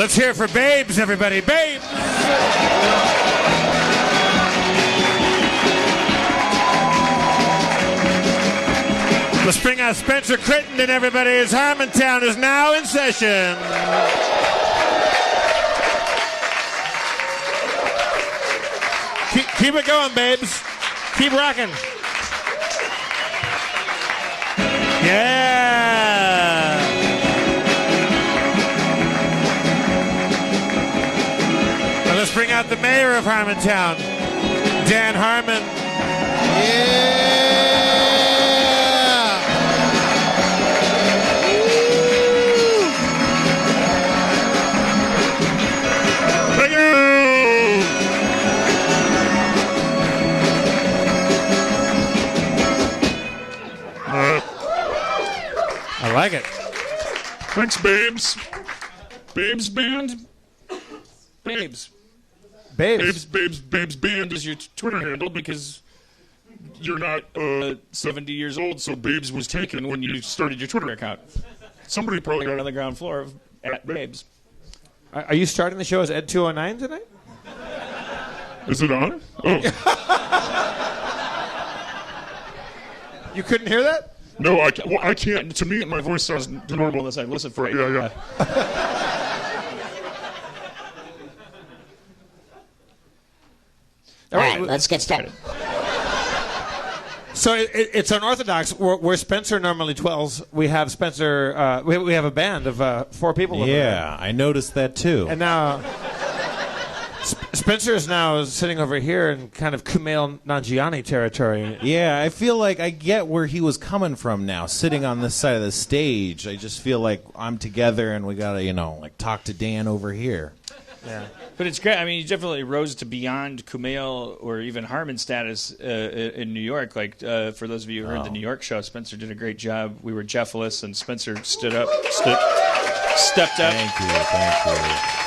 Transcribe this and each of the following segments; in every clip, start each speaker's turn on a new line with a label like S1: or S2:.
S1: Let's hear it for Babes, everybody. Babes! Let's bring out Spencer Crittenden, everybody, as Harmontown is now in session. Keep it going, babes. Keep rocking. Yeah. Now let's bring out the mayor of Harmontown, Dan Harmon. Yeah. I like it.
S2: Thanks, Babes. Babes Band?
S3: Babes.
S1: Babes.
S2: Babes Band is your Twitter handle because you're not 70 years old, so Babes was taken when you started your Twitter account. Somebody probably got
S3: on the ground floor of at Babes.
S1: Are you starting the show as Ed 209 tonight?
S2: Is it on? Oh.
S1: You couldn't hear that?
S2: No, I can't. Well, I can't. To me, my voice sounds normal unless I listen for it. Yeah.
S4: All right, let's get started.
S1: So it's unorthodox. Where Spencer normally dwells, we have Spencer. We have a band of 4 people.
S5: Yeah, I noticed that too.
S1: And now Spencer is now sitting over here in kind of Kumail Nanjiani territory.
S5: Yeah, I feel like I get where he was coming from now, sitting on this side of the stage. I just feel like I'm together and we gotta, talk to Dan over here.
S3: Yeah. But it's great. I mean, you definitely rose to beyond Kumail or even Harmon status in New York. Like, for those of you who heard the New York show, Spencer did a great job. We were Jeffless, and Spencer stepped up.
S5: Thank you.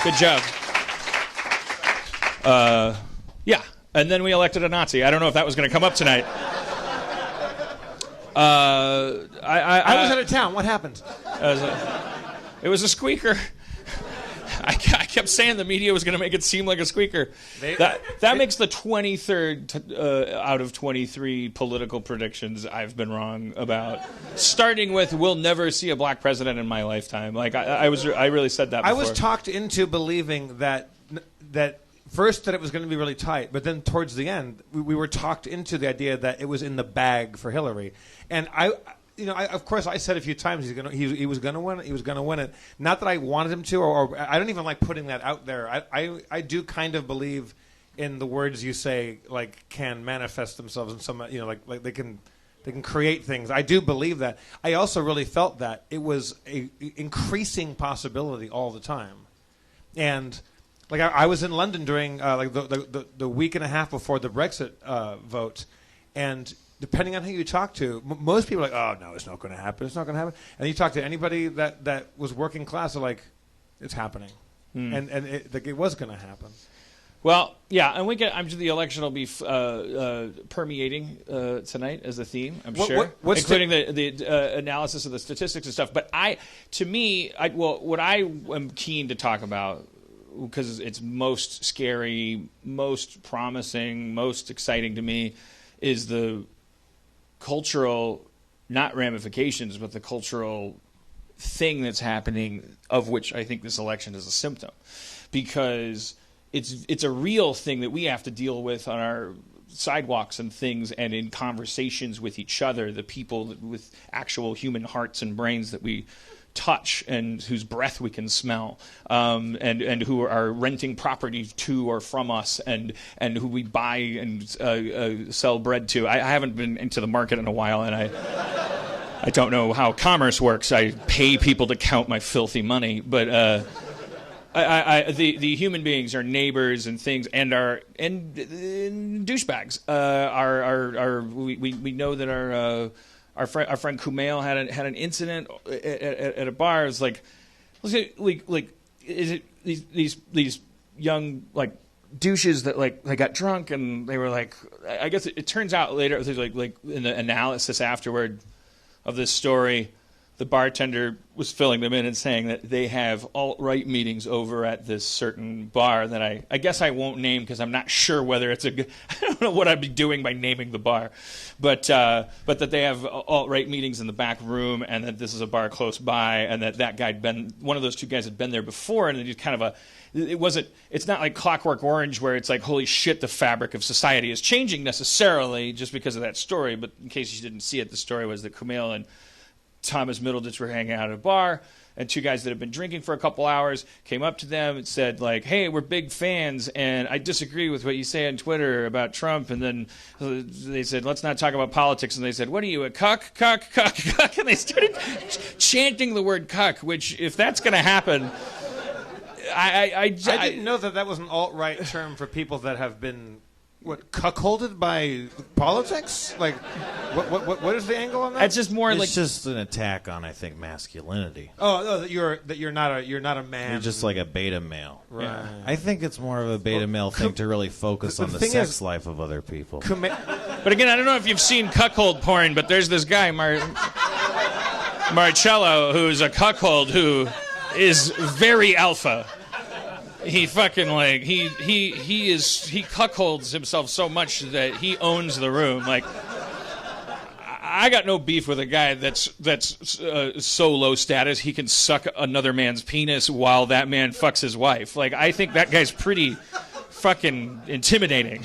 S3: Good job. Yeah. And then we elected a Nazi. I don't know if that was going to come up tonight.
S1: I was out of town. What happened?
S3: It was a squeaker. I kept saying the media was going to make it seem like a squeaker. That makes the 23rd out of 23 political predictions I've been wrong about. Starting with, we'll never see a black president in my lifetime. Like I really said that before.
S1: I was talked into believing that first that it was going to be really tight, but then towards the end, we were talked into the idea that it was in the bag for Hillary. And of course, I said a few times he was going to win it. He was going to win it. Not that I wanted him to, or I don't even like putting that out there. I do kind of believe in the words you say, like can manifest themselves in some, like they can create things. I do believe that. I also really felt that it was a increasing possibility all the time, and like I was in London during the week and a half before the Brexit vote, and depending on who you talk to, most people are like, oh, no, it's not going to happen. It's not going to happen. And you talk to anybody that was working class, they're like, it's happening. And it was going to happen.
S3: Well, yeah, and I'm sure the election will be permeating tonight as a theme, I'm sure, including the analysis of the statistics and stuff. But what I am keen to talk about, because it's most scary, most promising, most exciting to me, is the cultural, not ramifications, but the cultural thing that's happening, of which I think this election is a symptom, because it's a real thing that we have to deal with on our sidewalks and things, and in conversations with each other, the people with actual human hearts and brains that we touch and whose breath we can smell, and who are renting property to or from us, and who we buy and sell bread to. I haven't been into the market in a while, and I don't know how commerce works. I pay people to count my filthy money, but the human beings, our neighbors and things, and douchebags. We know that our friend Kumail had an incident at a bar. It was like is it these young like douches that like they got drunk and they were like, I guess it turns out later, like in the analysis afterward of this story, the bartender was filling them in and saying that they have alt-right meetings over at this certain bar that I guess I won't name because I'm not sure whether it's a good, I don't know what I'd be doing by naming the bar, but that they have alt-right meetings in the back room, and that this is a bar close by, and that guy one of those two guys had been there before, and he's kind of it's not like Clockwork Orange where it's like, holy shit, the fabric of society is changing necessarily just because of that story. But in case you didn't see it, the story was that Kumail and Thomas Middleditch were hanging out at a bar, and two guys that had been drinking for a couple hours came up to them and said, like, hey, we're big fans, and I disagree with what you say on Twitter about Trump. And then they said, let's not talk about politics. And they said, what are you, a cuck, cuck, cuck, cuck? And they started chanting the word cuck, which, if that's going to happen... I
S1: didn't know that was an alt-right term for people that have been cuckolded by politics. Like, what is the angle on that?
S3: It's just more
S5: it's just an attack on, I think, masculinity.
S1: Oh, no, that you're not a man.
S5: You're just like a beta male.
S1: Right.
S5: Yeah. I think it's more of a beta male thing to really focus on the sex life of other people.
S3: But again, I don't know if you've seen cuckold porn, but there's this guy Marcello who's a cuckold who is very alpha. He fucking he cuckolds himself so much that he owns the room. Like, I got no beef with a guy that's so low status he can suck another man's penis while that man fucks his wife. Like, I think that guy's pretty fucking intimidating.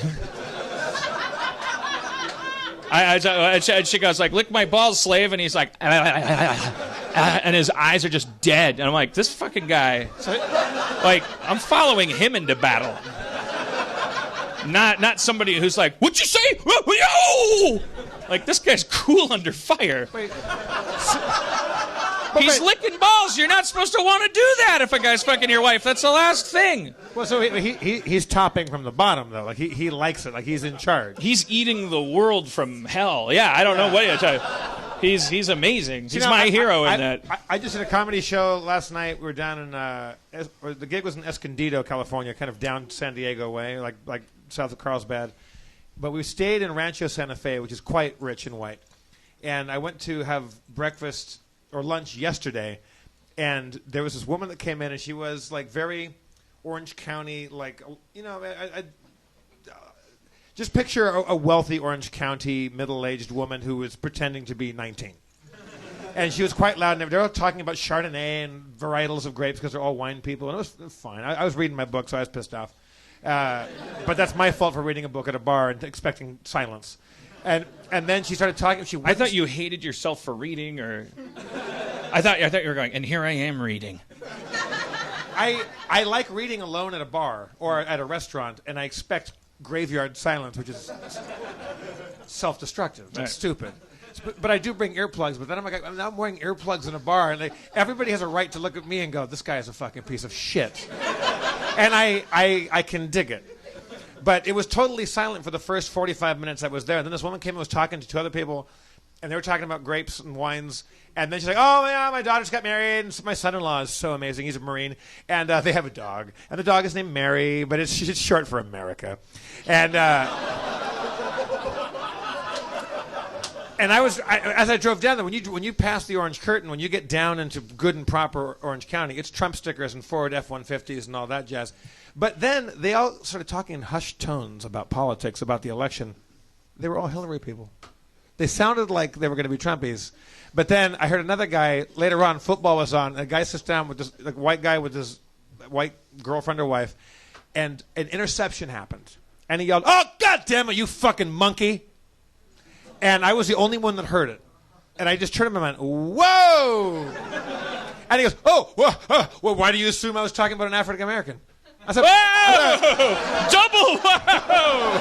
S3: A chick, I was like, lick my balls, slave, and he's like, and his eyes are just dead. And I'm like, this fucking guy, like, I'm following him into battle. Not somebody who's like, what'd you say? Yo! Like, this guy's cool under fire.
S1: Wait.
S3: He's licking balls. You're not supposed to want to do that if a guy's fucking your wife. That's the last thing.
S1: Well, so he's topping from the bottom, though. Like, he likes it. Like, he's in charge.
S3: He's eating the world from hell. Yeah, I don't know what to tell you. He's amazing. He's my hero in that.
S1: I just did a comedy show last night. We were down in the gig was in Escondido, California, kind of down San Diego way, like south of Carlsbad. But we stayed in Rancho Santa Fe, which is quite rich and white. And I went to have breakfast or lunch yesterday, and there was this woman that came in, and she was like very Orange County, like, you know, just picture a wealthy Orange County middle-aged woman who was pretending to be 19. And she was quite loud, and they were all talking about Chardonnay and varietals of grapes because they're all wine people, and it was fine. I was reading my book, so I was pissed off. But that's my fault for reading a book at a bar and expecting silence. And then she started talking.
S3: I thought you hated yourself for reading, or I thought you were going, and here I am reading.
S1: I like reading alone at a bar or at a restaurant, and I expect graveyard silence, which is self-destructive. That's right. Stupid. But I do bring earplugs. But then I'm like, I'm wearing earplugs in a bar, and everybody has a right to look at me and go, "This guy is a fucking piece of shit," and I can dig it. But it was totally silent for the first 45 minutes I was there. And then this woman came and was talking to two other people, and they were talking about grapes and wines. And then she's like, oh, yeah, my daughter just got married, and my son-in-law is so amazing. He's a Marine. And they have a dog. And the dog is named Mary, but it's short for America. And and as I drove down there, when you pass the orange curtain, when you get down into good and proper Orange County, it's Trump stickers and Ford F-150s and all that jazz. But then they all started talking in hushed tones about politics, about the election. They were all Hillary people. They sounded like they were going to be Trumpies. But then I heard another guy, later on, football was on, a guy sits down with this white guy with his white girlfriend or wife, and an interception happened. And he yelled, oh, God damn it, you fucking monkey. And I was the only one that heard it. And I just turned to him and went, whoa! And he goes, oh, well, why do you assume I was talking about an African-American? I said,
S3: whoa! Double whoa!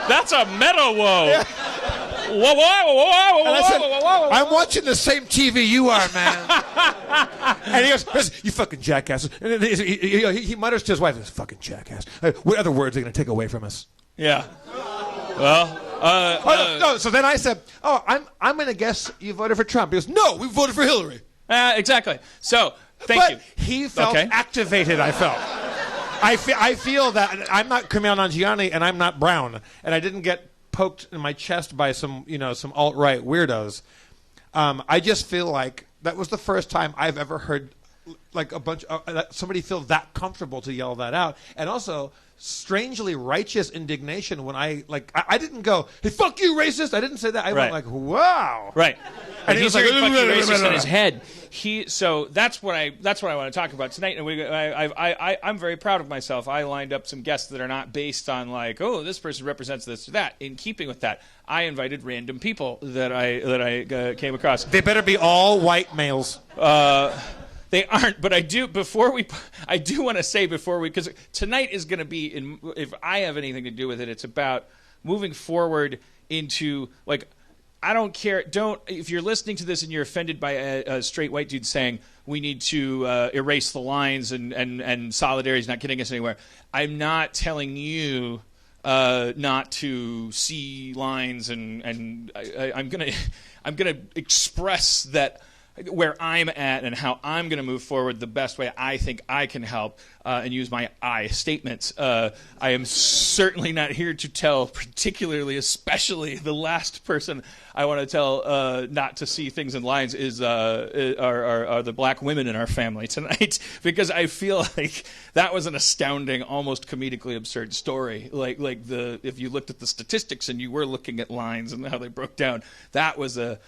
S3: That's a meta whoa. Yeah. Whoa.
S1: I'm watching the same TV you are, man. And he goes, you fucking jackass. And he mutters to his wife, this fucking jackass. What other words are they going to take away from us?
S3: Yeah. Well...
S1: no. So then I said, oh, I'm going to guess you voted for Trump. He goes, no, we voted for Hillary.
S3: Exactly. So, thank you.
S1: He felt activated, I felt. I feel that I'm not Kumail Nanjiani and I'm not brown, and I didn't get poked in my chest by some alt-right weirdos. I just feel like That was the first time I've ever heard like a bunch of somebody feel that comfortable to yell that out, and also strangely righteous indignation when I didn't go, "Hey, fuck you, racist!" I didn't say that. I went like, "Wow!"
S3: Right.
S1: And
S3: he was
S1: like,
S3: like, "Fuck you, racist" in his head. So that's what I want to talk about tonight. And I'm very proud of myself. I lined up some guests that are not based on like, oh, this person represents this or that. In keeping with that, I invited random people that I came across.
S1: They better be all white males.
S3: They aren't, but I do want to say before we, because tonight is going to be, if I have anything to do with it, it's about moving forward into, like, I don't care, if you're listening to this and you're offended by a straight white dude saying we need to erase the lines and solidarity is not getting us anywhere, I'm not telling you not to see lines, and I'm gonna express that where I'm at and how I'm going to move forward the best way I think I can help and use my I statements. I am certainly not here to tell, especially the last person I want to tell not to see things in lines are the black women in our family tonight, because I feel like that was an astounding, almost comedically absurd story. Like if you looked at the statistics and you were looking at lines and how they broke down, that was a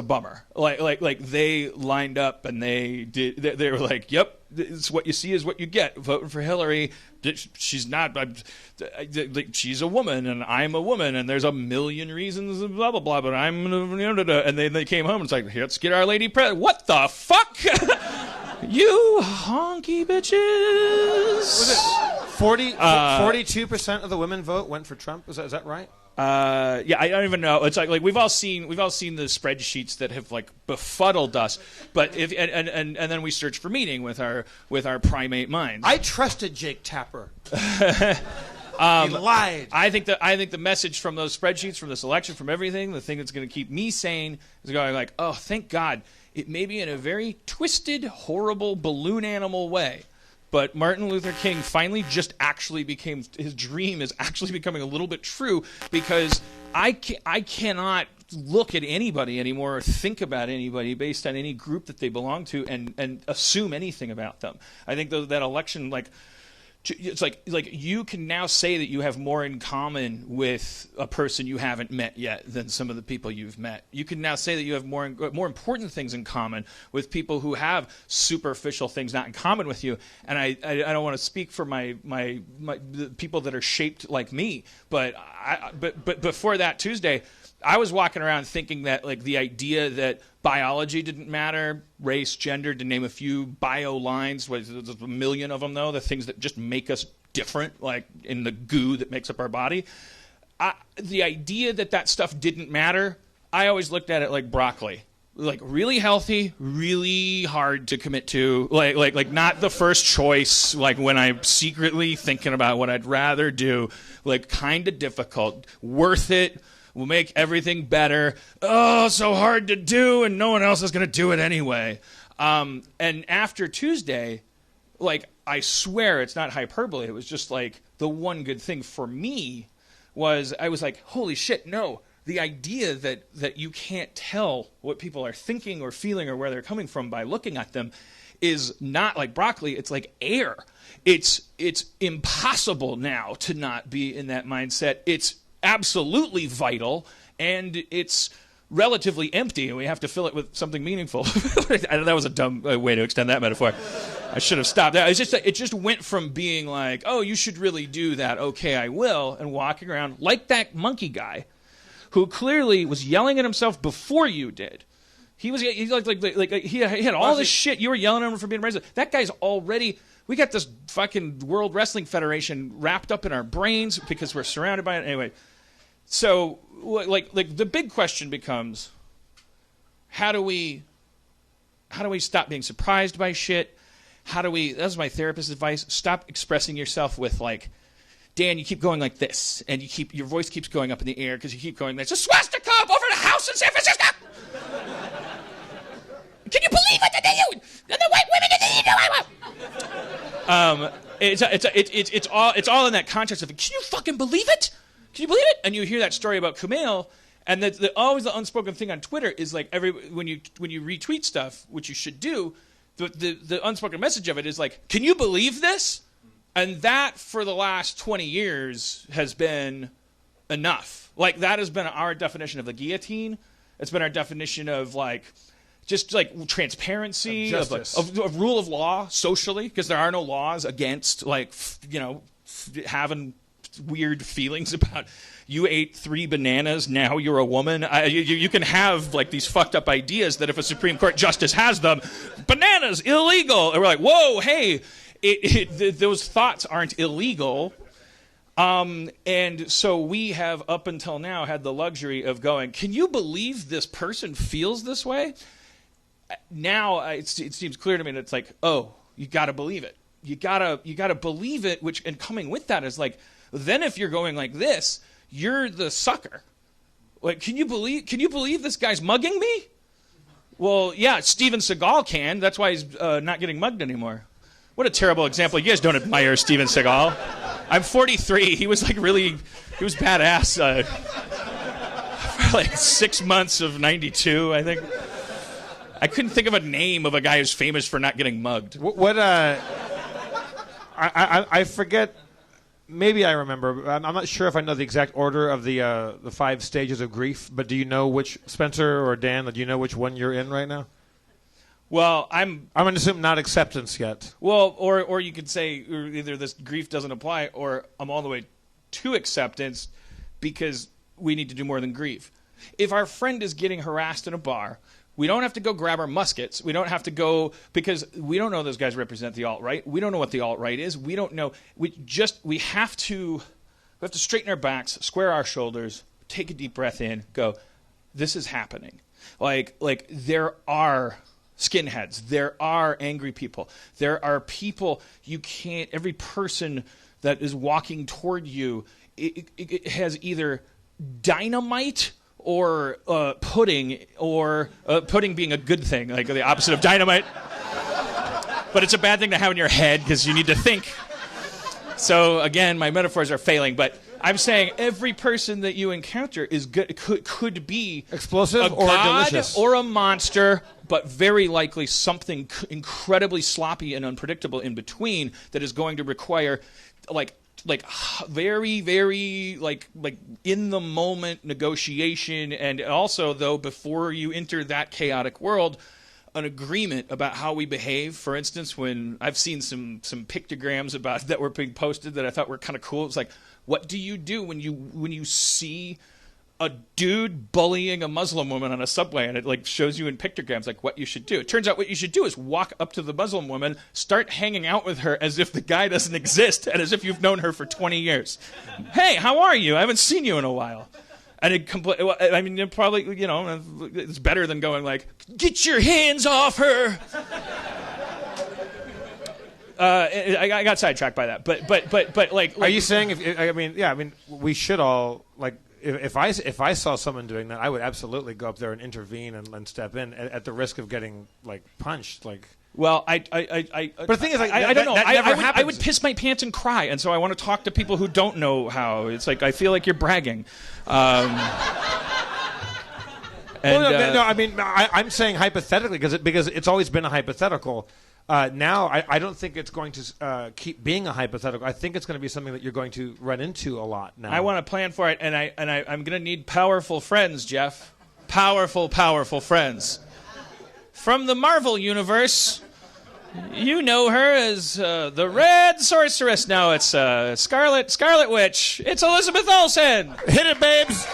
S3: bummer. Like they lined up and they were like, "Yep, it's what you see is what you get. Voting for Hillary. She's not. She's a woman, and I'm a woman, and there's a million reasons, blah blah blah. But I'm." And they came home and it's like, "Let's get Our Lady president." What the fuck? You honky bitches.
S1: Was it 42% of the women vote went for Trump? Is that right?
S3: Yeah, I don't even know. It's like we've all seen the spreadsheets that have like befuddled us. But and then we search for meaning with our primate minds.
S1: I trusted Jake Tapper. He lied.
S3: I think the message from those spreadsheets, from this election, from everything, the thing that's going to keep me sane is going like, oh, thank God. It may be in a very twisted, horrible, balloon animal way, but Martin Luther King finally just actually became, his dream is actually becoming a little bit true, because I cannot look at anybody anymore or think about anybody based on any group that they belong to and assume anything about them. I think that election, like, it's like you can now say that you have more in common with a person you haven't met yet than some of the people you've met. You can now say that you have more important things in common with people who have superficial things not in common with you. And I don't want to speak for the people that are shaped like me, but before that Tuesday, I was walking around thinking that like the idea that biology didn't matter, race, gender, to name a few bio lines, there's a million of them though, the things that just make us different, like in the goo that makes up our body. The idea that stuff didn't matter, I always looked at it like broccoli. Like really healthy, really hard to commit to, like not the first choice, like when I'm secretly thinking about what I'd rather do, like kind of difficult, worth it, will make everything better. Oh, so hard to do, and no one else is going to do it anyway. And after Tuesday, like, I swear it's not hyperbole. It was just like the one good thing for me was I was like, holy shit, no. The idea that you can't tell what people are thinking or feeling or where they're coming from by looking at them is not like broccoli. It's like air. It's impossible now to not be in that mindset. It's absolutely vital, and it's relatively empty, and we have to fill it with something meaningful. That was a dumb way to extend that metaphor. I should have stopped that. It just went from being like, oh, you should really do that, okay, I will, and walking around like that monkey guy who clearly was yelling at himself before you did. He had all this shit. You were yelling at him for being racist. That guy's already... We got this fucking World Wrestling Federation wrapped up in our brains because we're surrounded by it. Anyway, so like the big question becomes, how do we stop being surprised by shit? That was my therapist's advice. Stop expressing yourself with like, Dan, you keep going like this, and your voice keeps going up in the air because you keep going, there's a swastika up over the house in San Francisco. Can you believe what they do? The white women it's all in that context of, can you fucking believe it? Can you believe it? And you hear that story about Kumail, And always the unspoken thing on Twitter is like when you retweet stuff, which you should do, the unspoken message of it is like, can you believe this? And that for the last 20 years has been enough. Like that has been our definition of the guillotine. It's been our definition of like just like transparency, of rule of law socially, because there are no laws against like having weird feelings about you ate 3 bananas, now you're a woman. You can have like these fucked up ideas that if a Supreme Court justice has them, bananas illegal, and we're like, whoa, hey, those thoughts aren't illegal. And so we have up until now had the luxury of going, can you believe this person feels this way? Now it seems clear to me that it's like, oh, you got to believe it. You gotta believe it. And coming with that is like, then if you're going like this, you're the sucker. Like, can you believe this guy's mugging me? Well, yeah, Steven Seagal can. That's why he's not getting mugged anymore. What a terrible example. You guys don't admire Steven Seagal. I'm 43. He was badass for like 6 months of 92, I think. I couldn't think of a name of a guy who's famous for not getting mugged.
S1: I forget. Maybe I remember. I'm not sure if I know the exact order of the 5 stages of grief. But do you know which, Spencer or Dan? Do you know which one you're in right now?
S3: Well, I'm
S1: going to assume not acceptance yet.
S3: Well, or you could say either this grief doesn't apply, or I'm all the way to acceptance because we need to do more than grieve. If our friend is getting harassed in a bar, we don't have to go grab our muskets. We don't have to go, because we don't know those guys represent the alt-right. We don't know what the alt-right is. We don't know. We have to straighten our backs, square our shoulders, take a deep breath in, go, this is happening. Like there are skinheads. There are angry people. There are people you can't, every person that is walking toward you, it has either dynamite or pudding, or pudding being a good thing, like the opposite of dynamite. But it's a bad thing to have in your head because you need to think. So again, my metaphors are failing, but I'm saying every person that you encounter is good, could be
S1: explosive
S3: a
S1: or
S3: god
S1: delicious
S3: or a monster, but very likely something incredibly sloppy and unpredictable in between that is going to require like very, very like in the moment negotiation, and also though before you enter that chaotic world, an agreement about how we behave. For instance, when I've seen some pictograms about that were being posted that I thought were kind of cool. It's like, what do you do when you see a dude bullying a Muslim woman on a subway, and it like shows you in pictograms like what you should do. It turns out what you should do is walk up to the Muslim woman, start hanging out with her as if the guy doesn't exist and as if you've known her for 20 years. Hey, how are you? I haven't seen you in a while. And it probably, it's better than going like, get your hands off her. I got sidetracked by that, but like,
S1: are you saying we should all like. If I saw someone doing that, I would absolutely go up there and intervene and step in at the risk of getting like punched. Like,
S3: well,
S1: but the thing is, like,
S3: I don't know.
S1: I
S3: would piss my pants and cry, and so I want to talk to people who don't know how. It's like I feel like you're bragging.
S1: I'm saying hypothetically because it's always been a hypothetical. Now, I don't think it's going to keep being a hypothetical. I think it's going to be something that you're going to run into a lot now.
S3: I want to plan for it, and I'm going to need powerful friends, Jeff. Powerful friends. From the Marvel Universe, you know her as the Red Sorceress. Now it's Scarlet Witch. It's Elizabeth Olsen.
S1: Hit it, babes.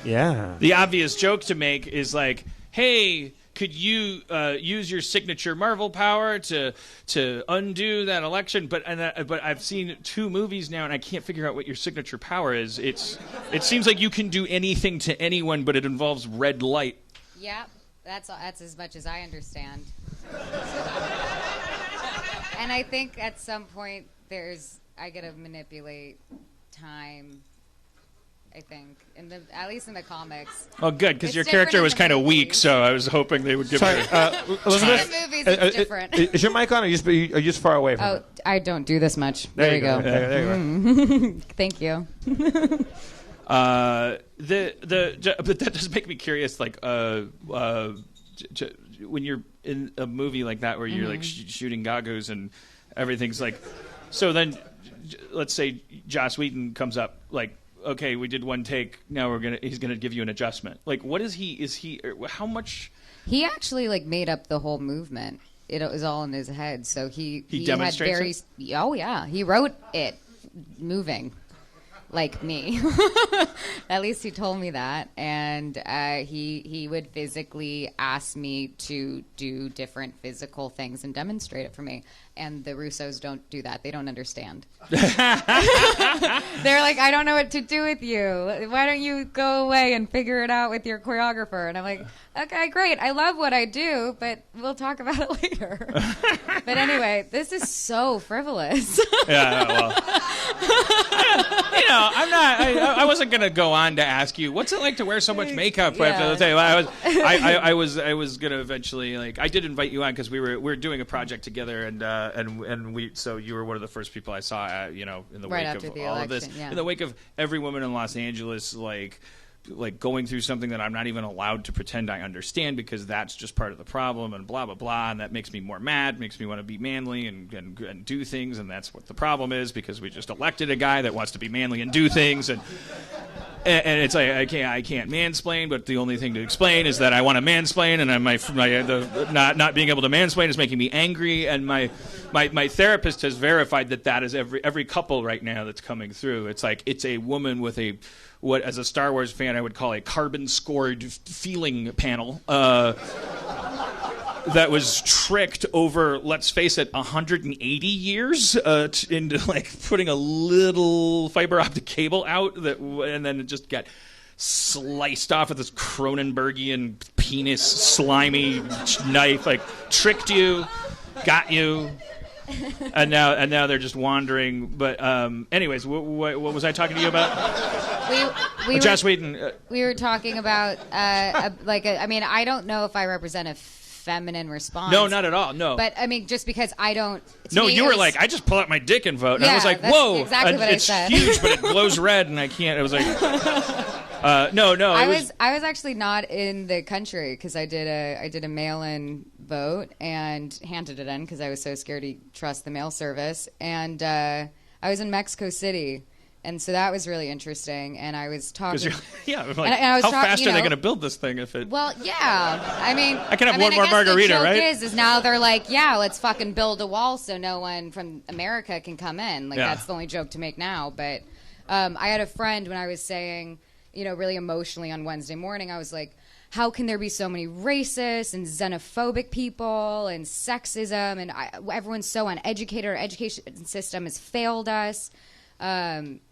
S1: Yeah.
S3: The obvious joke to make is like, hey, could you use your signature Marvel power to undo that election? But I've seen 2 movies now, and I can't figure out what your signature power is. It seems like you can do anything to anyone, but it involves red light.
S4: Yeah, that's as much as I understand. And I think at some point I got to manipulate time I think, at least in the comics.
S3: Oh, good, because
S4: It's
S3: your
S4: different
S3: character
S4: in
S3: was
S4: the
S3: kind of
S4: movies.
S3: weak, so I was hoping they would give
S1: Sorry,
S3: her.
S1: Elizabeth.
S4: In the movies, it's different.
S1: Is your mic on, or are you just far away from
S4: Oh,
S1: it?
S4: I don't do this much. There you go.
S1: There you go.
S4: Thank you.
S3: But that does make me curious. Like, when you're in a movie like that where you're like shooting gagoos and everything's like, so then let's say Joss Whedon comes up like, okay, we did one take. Now he's gonna give you an adjustment. Like, what is he? How much?
S4: He actually like made up the whole movement. It was all in his head. So he
S3: demonstrates
S4: had Oh yeah, he wrote it moving. Like me. At least he told me that. And he would physically ask me to do different physical things and demonstrate it for me. And the Russos don't do that. They don't understand. They're like, I don't know what to do with you. Why don't you go away and figure it out with your choreographer? And I'm like, okay, great. I love what I do, but we'll talk about it later. But anyway, this is so frivolous.
S3: Yeah, well. I wasn't gonna go on to ask you what's it like to wear so much makeup.
S4: Yeah.
S3: After the day, I was gonna eventually I did invite you on because we were doing a project together and we so you were one of the first people I saw in the
S4: Right
S3: wake
S4: after
S3: of
S4: the
S3: all
S4: election,
S3: of this,
S4: yeah.
S3: in the wake of every woman in Los Angeles like going through something that I'm not even allowed to pretend I understand because that's just part of the problem and blah, blah, blah. And that makes me more mad, makes me want to be manly and do things. And that's what the problem is because we just elected a guy that wants to be manly and do things. And it's like I can't mansplain, but the only thing to explain is that I want to mansplain, and not being able to mansplain is making me angry. And my therapist has verified that is every couple right now that's coming through. It's like it's a woman with what as a Star Wars fan I would call a carbon-scored feeling panel that was tricked over, let's face it, 180 years into like putting a little fiber optic cable out and then it just got sliced off with this Cronenbergian penis slimy knife, like tricked you, got you. And now they're just wandering. But anyways, what was I talking to you about? Joss Whedon.
S4: We were talking about I mean, I don't know if I represent a feminine response.
S3: No, not at all. No.
S4: But I mean, just because I don't.
S3: No, you were like, I just pull out my dick and vote. And I was like,
S4: that's
S3: whoa,
S4: exactly what
S3: it's
S4: I said.
S3: huge, but it glows red, and I can't. It was like, no.
S4: I was actually not in the country because I did a mail-in vote and handed it in because I was so scared to trust the mail service. And I was in Mexico City. And so that was really interesting. And I was talking.
S3: Yeah, like,
S4: and I was
S3: how fast
S4: you
S3: are they
S4: know,
S3: going to build this thing if it?
S4: Well, yeah. I mean,
S3: I can have one more margarita,
S4: the joke
S3: right?
S4: Is now they're like, yeah, let's fucking build a wall so no one from America can come in. Like that's the only joke to make now. But I had a friend when I was saying, really emotionally on Wednesday morning, I was like, how can there be so many racist and xenophobic people and sexism and everyone's so uneducated? Our education system has failed us.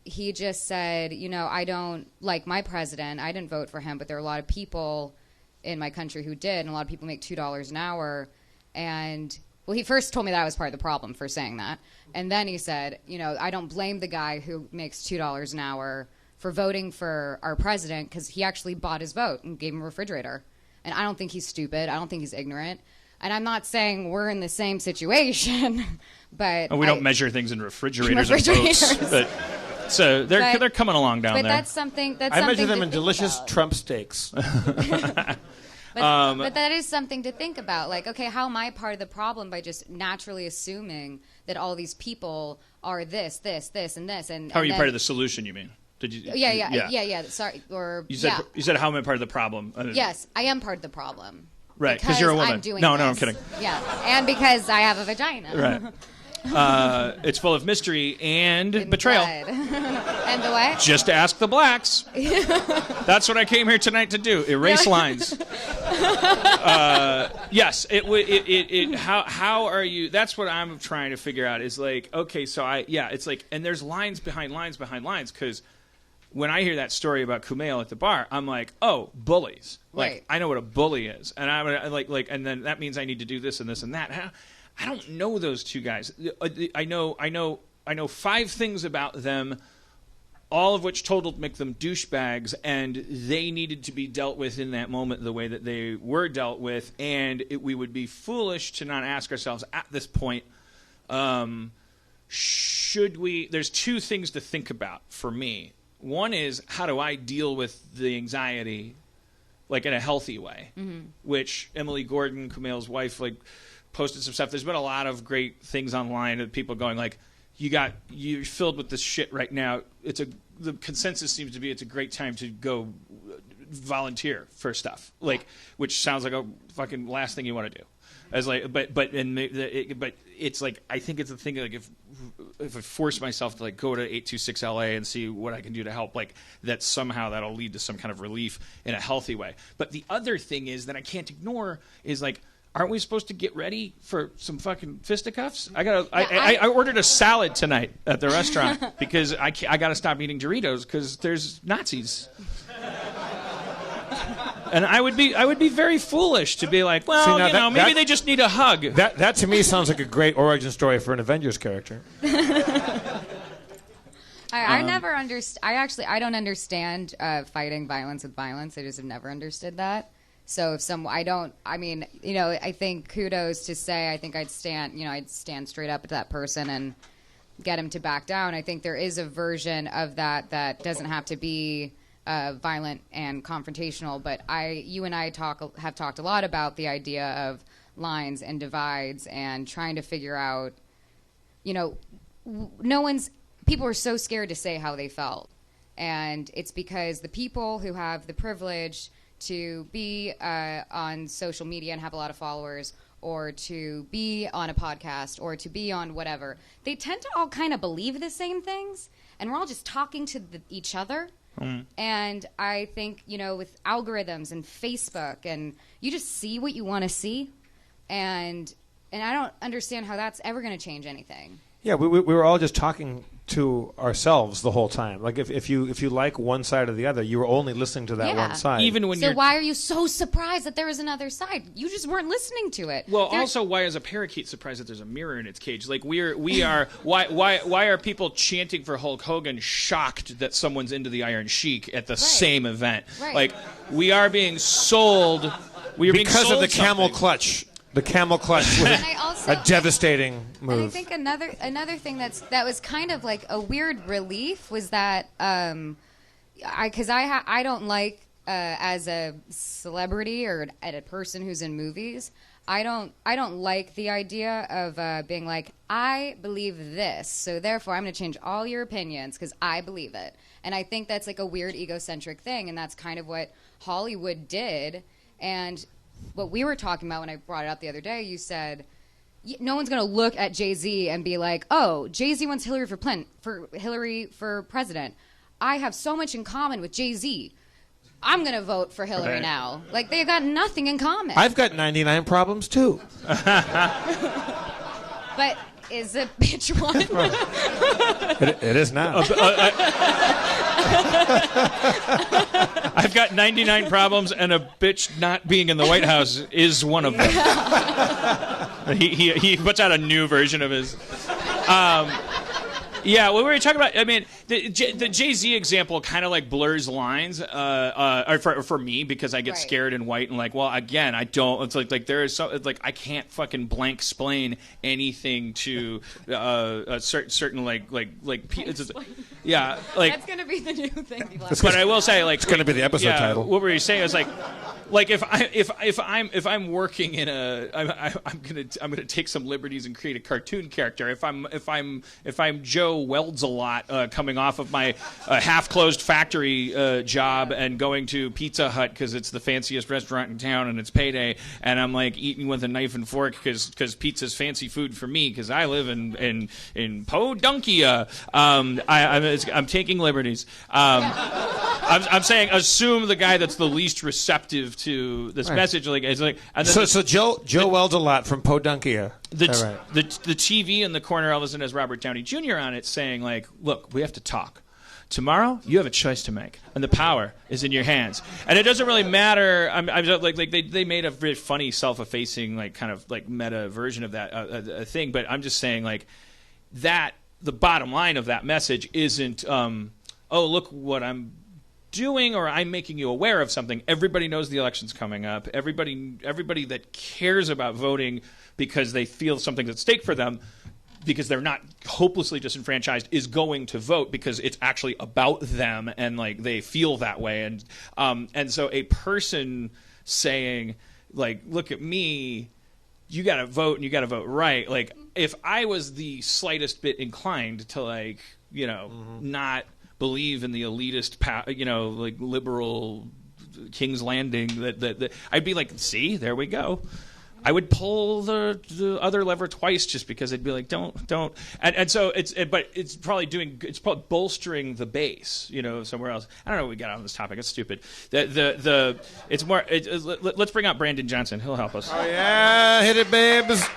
S4: He just said, I don't like my president. I didn't vote for him, but there are a lot of people in my country who did, and a lot of people make $2 an hour. And, well, he first told me that I was part of the problem for saying that. And then he said, I don't blame the guy who makes $2 an hour for voting for our president because he actually bought his vote and gave him a refrigerator. And I don't think he's stupid. I don't think he's ignorant. And I'm not saying we're in the same situation, but
S3: we don't measure things in refrigerators. And boats. But, so they're coming along down there.
S4: But that's something.
S1: I measure them in delicious
S4: about.
S1: Trump steaks.
S4: But that is something to think about. Like, okay, how am I part of the problem by just naturally assuming that all these people are this, and this? And
S3: how are you part of the solution? You mean? Did you?
S4: Yeah. Sorry, or
S3: you said how am I part of the problem?
S4: Yes, I am part of the problem.
S3: Right, because you're a woman.
S4: I'm doing
S3: no,
S4: this.
S3: I'm kidding.
S4: Yeah, and because I have a vagina.
S3: Right. It's full of mystery and betrayal.
S4: And the what?
S3: Just ask the blacks. That's what I came here tonight to do. Erase lines. Yes. How are you? That's what I'm trying to figure out. Is like, okay, so it's like, and there's lines behind lines behind lines because when I hear that story about Kumail at the bar, I'm like, oh, bullies. Like,
S4: right.
S3: I know what a bully is, and I'm like, and then that means I need to do this and this and that. I don't know those two guys. I know 5 things about them all of which totaled make them douchebags, and they needed to be dealt with in that moment the way that they were dealt with, and we would be foolish to not ask ourselves at this point, should we... There's two things to think about for me. One is, how do I deal with the anxiety, like in a healthy way, which Emily Gordon, Kumail's wife, like posted some stuff. There's been a lot of great things online of people going like, you're filled with this shit right now. The consensus seems to be it's a great time to go volunteer for stuff, like, which sounds like a fucking last thing you want to do. As like, but it's like, I think it's a thing like if I force myself to like go to 826 LA and see what I can do to help, like that somehow that'll lead to some kind of relief in a healthy way. But the other thing is that I can't ignore is like, aren't we supposed to get ready for some fucking fisticuffs? I ordered a salad tonight at the restaurant because I gotta stop eating Doritos because there's Nazis. And I would be very foolish to be like, well, maybe they just need a hug.
S1: That to me sounds like a great origin story for an Avengers character.
S4: I never understand. I don't understand fighting violence with violence. I just have never understood that. So I think kudos to say, I think I'd stand straight up to that person and get him to back down. I think there is a version of that doesn't have to be violent and confrontational, but you and I have talked a lot about the idea of lines and divides and trying to figure out, people are so scared to say how they felt, and it's because the people who have the privilege to be on social media and have a lot of followers, or to be on a podcast, or to be on whatever, they tend to all kind of believe the same things, and we're all just talking to each other. And I think, with algorithms and Facebook, and you just see what you want to see, and I don't understand how that's ever going to change anything.
S1: Yeah, we were all just talking to ourselves the whole time. Like if you like one side or the other, you were only listening to that one side.
S3: Even when
S4: why are you so surprised that there is another side? You just weren't listening to it.
S3: Well, also, why is a parakeet surprised that there's a mirror in its cage? Like we are. Why are people chanting for Hulk Hogan, shocked that someone's into the Iron Sheik at the same event? Right. Like we are being sold.
S1: Because of the camel clutch. The camel clutch was a devastating move.
S4: And I think another thing that was kind of like a weird relief was that because I don't like as a celebrity or a person who's in movies, I don't like the idea of being like, I believe this, so therefore I'm going to change all your opinions because I believe it. And I think that's like a weird egocentric thing, and that's kind of what Hollywood did. And what we were talking about when I brought it up the other day, you said no one's going to look at Jay-Z and be like, oh, Jay-Z wants Hillary for president. I have so much in common with Jay-Z. I'm going to vote for Hillary now. Like, they've got nothing in common.
S1: I've got 99 problems, too.
S4: But is a bitch one?
S1: It is now.
S3: I've got 99 problems, and a bitch not being in the White House is one of them. He puts out a new version of his. Yeah, what we were talking about, I mean, the Jay-Z example kind of like blurs lines for me, because I get scared and white and like, well, again, I don't. It's like there is so, it's like I can't fucking blank explain anything to a certain like yeah, like
S4: that's gonna be the new thing.
S3: But I will say, like,
S1: it's gonna be the episode title.
S3: What were you saying? It's like if I'm working in I'm gonna take some liberties and create a cartoon character. If I'm Joe Welds a lot coming off of my half-closed factory job and going to Pizza Hut because it's the fanciest restaurant in town and it's payday, and I'm like eating with a knife and fork because pizza's fancy food for me because I live in Podunkia. I'm taking liberties. I'm saying assume the guy that's the least receptive to this message. Like it's like
S1: so Joe Welds a lot from Podunkia.
S3: The TV in the corner all of a sudden has Robert Downey Jr. on it saying like, look, we have to talk. Tomorrow, you have a choice to make, and the power is in your hands. And it doesn't really matter. I'm like they made a very funny, self-effacing, like kind of like meta version of that thing. But I'm just saying like that. The bottom line of that message isn't, oh, look what I'm doing, or I'm making you aware of something. Everybody knows the election's coming up. Everybody that cares about voting because they feel something's at stake for them, because they're not hopelessly disenfranchised, is going to vote because it's actually about them, and like they feel that way. And so a person saying, like, look at me, you got to vote and you got to vote right. Like, if I was the slightest bit inclined to, like, you know, not believe in the elitist, like liberal King's Landing, that I'd be like, see, there we go. I would pull the other lever twice just because I'd be like, don't. And so but it's probably bolstering the base, you know, somewhere else. I don't know what we got on this topic. It's stupid. It's more. Let's bring out Brandon Johnson. He'll help us.
S1: Oh yeah, hit it, babes.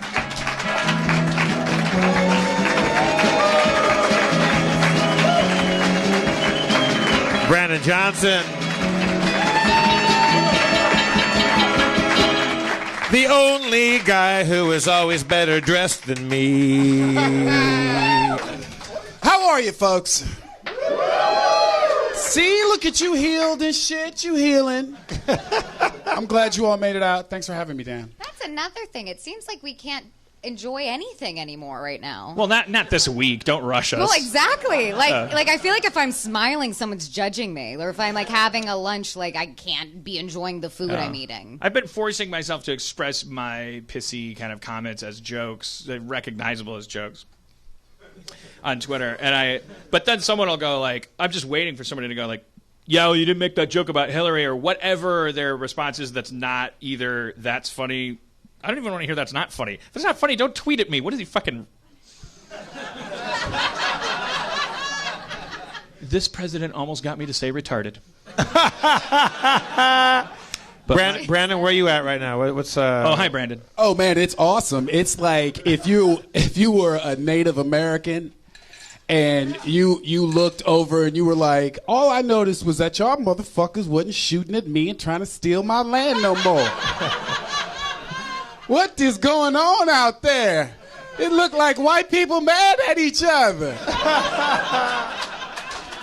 S1: Brandon Johnson. The only guy who is always better dressed than me.
S6: How are you, folks? See, look at you healed and shit. You healing. I'm glad you all made it out. Thanks for having me, Dan.
S4: That's another thing. It seems like we can't enjoy anything anymore right now.
S3: Well, not this week. Don't rush us.
S4: Well, exactly. Like I feel like if I'm smiling, someone's judging me. Or if I'm like having a lunch, like I can't be enjoying the food I'm eating.
S3: I've been forcing myself to express my pissy kind of comments as jokes, recognizable as jokes, on Twitter. But then someone will go like, I'm just waiting for somebody to go like, yo, you didn't make that joke about Hillary, or whatever their response is that's not either that's funny. I don't even want to hear that's not funny. If it's not funny, don't tweet at me. What is he fucking... This president almost got me to say retarded.
S1: Brandon, where are you at right now? What's
S3: Oh, hi, Brandon.
S6: Oh, man, it's awesome. It's like if you were a Native American and you looked over and you were like, all I noticed was that y'all motherfuckers wasn't shooting at me and trying to steal my land no more. What is going on out there? It looked like white people mad at each other.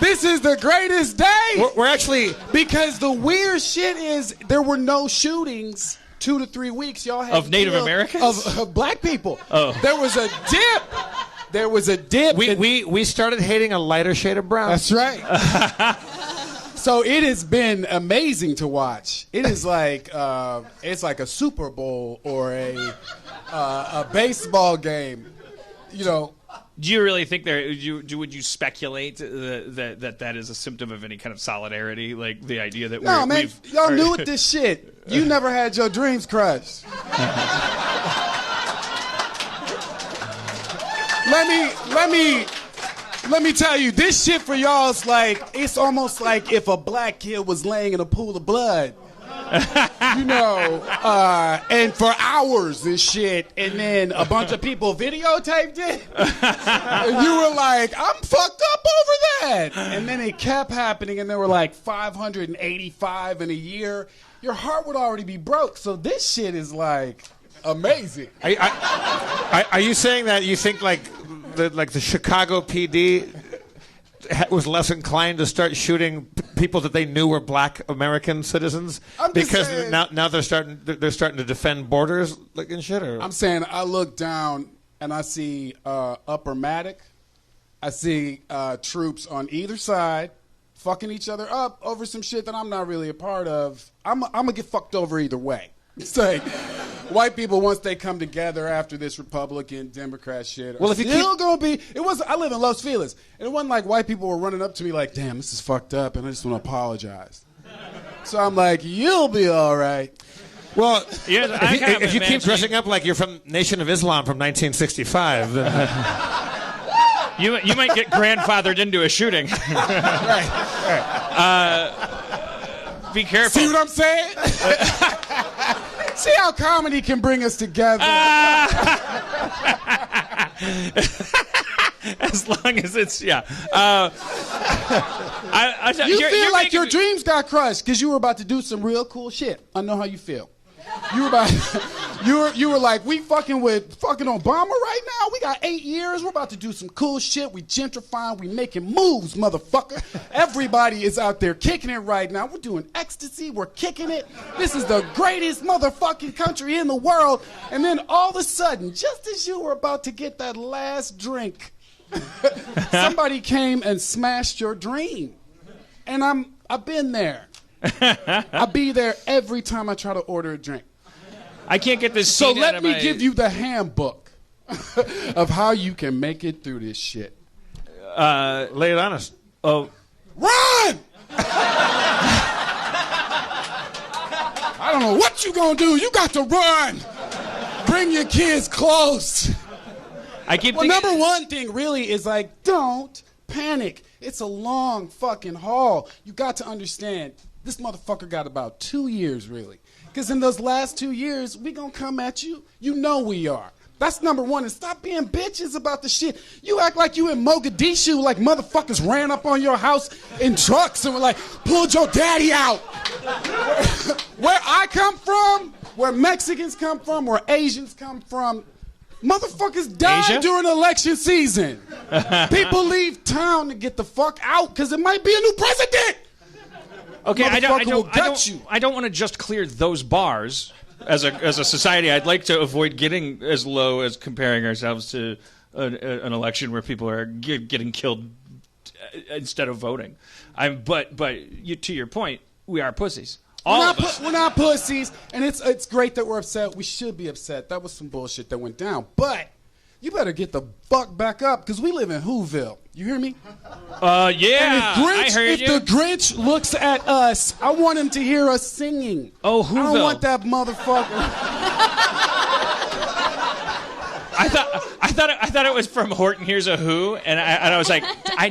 S6: This is the greatest day.
S1: We're actually...
S6: Because the weird shit is there were no shootings 2 to 3 weeks. Y'all had
S3: of Native Americans?
S6: Of black people.
S3: Oh.
S6: There was a dip. There was a dip.
S1: We started hating a lighter shade of brown.
S6: That's right. So it has been amazing to watch. It is like it's like a Super Bowl or a baseball game. You know.
S3: Do you really think would you speculate that is a symptom of any kind of solidarity? Like the idea that
S6: no, man, y'all new with this shit. You never had your dreams crushed. Let me tell you, this shit for y'all is like, it's almost like if a black kid was laying in a pool of blood. You know, and for hours and shit, and then a bunch of people videotaped it. And you were like, I'm fucked up over that. And then it kept happening, and there were like 585 in a year. Your heart would already be broke. So this shit is like amazing.
S1: Are you saying that you think like the Chicago PD was less inclined to start shooting people that they knew were black American citizens because saying, now they're starting to defend borders like and shit? Or?
S6: I'm saying I look down and I see Upper Matic. I see troops on either side fucking each other up over some shit that I'm not really a part of. I'm gonna get fucked over either way. It's like white people, once they come together after this Republican Democrat shit, well, if you still gonna be. It was. I live in Los Feliz, and it wasn't like white people were running up to me like, "Damn, this is fucked up," and I just want to apologize. So I'm like, "You'll be all right."
S1: Well, if you keep dressing up like you're from Nation of Islam from 1965, then
S3: you might get grandfathered into a shooting.
S6: Right.
S3: Be careful.
S6: See what I'm saying? See how comedy can bring us together.
S3: As long as it's, yeah.
S6: You feel like your dreams got crushed because you were about to do some real cool shit. I know how you feel. You You were like, we fucking with fucking Obama right now? We got 8 years. We're about to do some cool shit. We gentrifying. We making moves, motherfucker. Everybody is out there kicking it right now. We're doing ecstasy. We're kicking it. This is the greatest motherfucking country in the world. And then all of a sudden, just as you were about to get that last drink, somebody came and smashed your dream. And I've been there. I be there every time I try to order a drink.
S3: I can't get this.
S6: So let me give you the handbook of how you can make it through this shit.
S1: Lay it on us.
S3: Oh,
S6: run! I don't know what you gonna do. You got to run. Bring your kids close. Number one thing really is like, don't panic. It's a long fucking haul. You got to understand, this motherfucker got about 2 years really. Because in those last 2 years, we gonna come at you. You know we are. That's number one. And stop being bitches about the shit. You act like you in Mogadishu, like motherfuckers ran up on your house in trucks and were like, pulled your daddy out. Where I come from, where Mexicans come from, where Asians come from, motherfuckers die during election season. People leave town to get the fuck out because it might be a new president.
S3: Okay, I don't want to just clear those bars as a society. I'd like to avoid getting as low as comparing ourselves to an election where people are getting killed instead of voting. But to your point, we are pussies.
S6: We're not pussies, and it's great that we're upset. We should be upset. That was some bullshit that went down. But you better get the fuck back up because we live in Whoville. You hear me?
S3: Yeah, I heard you.
S6: If the Grinch looks at us, I want him to hear us singing.
S3: Oh, Whoville.
S6: I don't want that motherfucker.
S3: I thought it was from Horton Hears a Who, and I was like,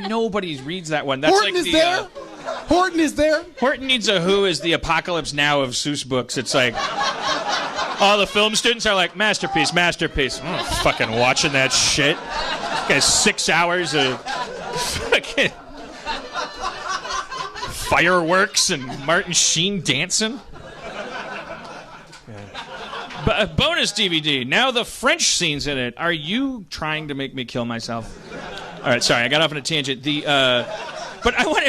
S3: nobody reads that one. That's
S6: Horton
S3: like
S6: is there. Horton is there.
S3: Horton Needs a Who is the Apocalypse Now of Seuss books. It's like all the film students are like, masterpiece. I'm not fucking watching that shit. This guy's 6 hours of fucking fireworks and Martin Sheen dancing. Bonus DVD. Now the French scenes in it. Are you trying to make me kill myself? All right, sorry, I got off on a tangent. But I want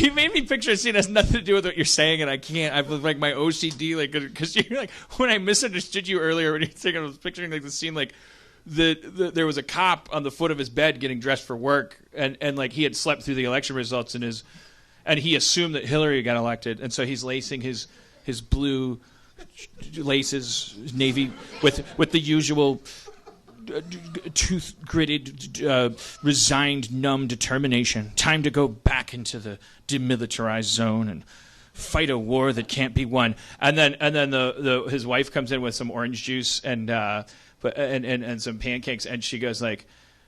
S3: you made me picture a scene that has nothing to do with what you're saying, and I can't. I've like my OCD, like, because you're like, when I misunderstood you earlier when you were saying, I was picturing like the scene like there was a cop on the foot of his bed getting dressed for work, and like he had slept through the election results and he assumed that Hillary got elected, and so he's lacing his blue laces, navy, with the usual tooth gritted, resigned, numb determination. Time to go back into the demilitarized zone and fight a war that can't be won. And then his wife comes in with some orange juice and some pancakes, and she goes like,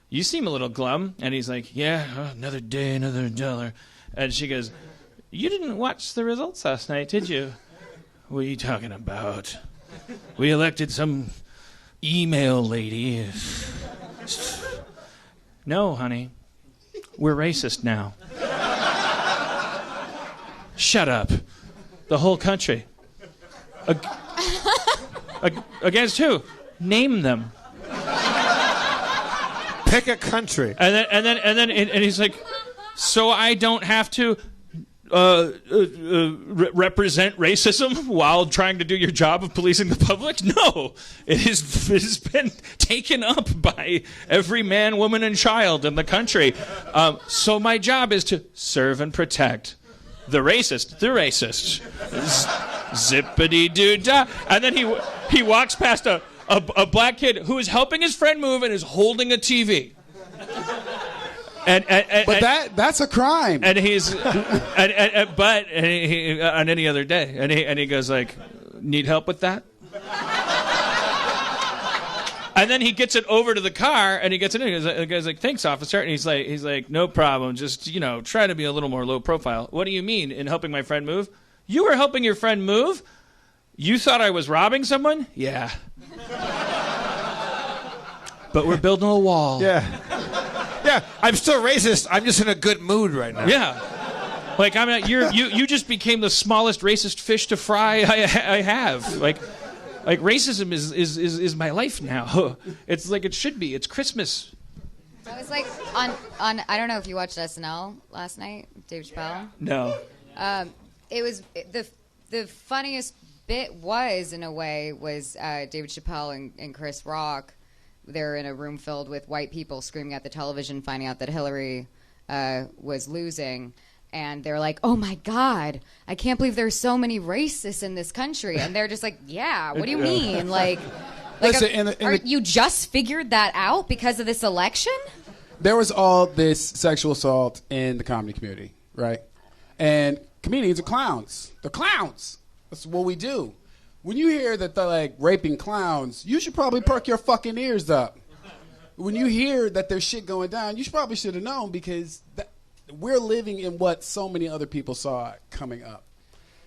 S3: "You seem a little glum." And he's like, "Yeah, another day, another dollar." And she goes, "You didn't watch the results last night, did you?" "What are you talking about? We elected some email lady." "No, honey. We're racist now." "Shut up. The whole country." Against who? Name them.
S1: Pick a country.
S3: And he's like, "So I don't have to represent racism while trying to do your job of policing the public?" "No, it has been taken up by every man, woman, and child in the country. So my job is to serve and protect the racist. Zippity-doo-dah." And then he walks past a black kid who is helping his friend move and is holding a TV.
S6: But that's a crime.
S3: And he's but on any other day, and he goes like, "Need help with that?" And then he gets it over to the car, and he gets it in. The guy's like, "Thanks, officer." And he's like, "No problem. Just try to be a little more low profile." "What do you mean in helping my friend move?" "You were helping your friend move? You thought I was robbing someone?" "Yeah." "But we're building a wall."
S1: Yeah, I'm still racist. I'm just in a good mood right now.
S3: Yeah. Like, you just became the smallest racist fish to fry I have. Like, Like racism is my life now. It's like it should be. It's Christmas.
S4: I was like on I don't know if you watched SNL last night, Dave Chappelle.
S3: No.
S4: It was the funniest bit was in a way was David Chappelle and Chris Rock. They're in a room filled with white people screaming at the television, finding out that Hillary was losing. And they're like, "Oh my God, I can't believe there's so many racists in this country." And they're just like, "Yeah, what do you mean? Listen, you just figured that out because of this election?"
S6: There was all this sexual assault in the comedy community, right? And comedians are clowns. They're clowns. That's what we do. When you hear that they're like raping clowns, you should probably perk your fucking ears up. When you hear that there's shit going down, you probably should have known because we're living in what so many other people saw coming up.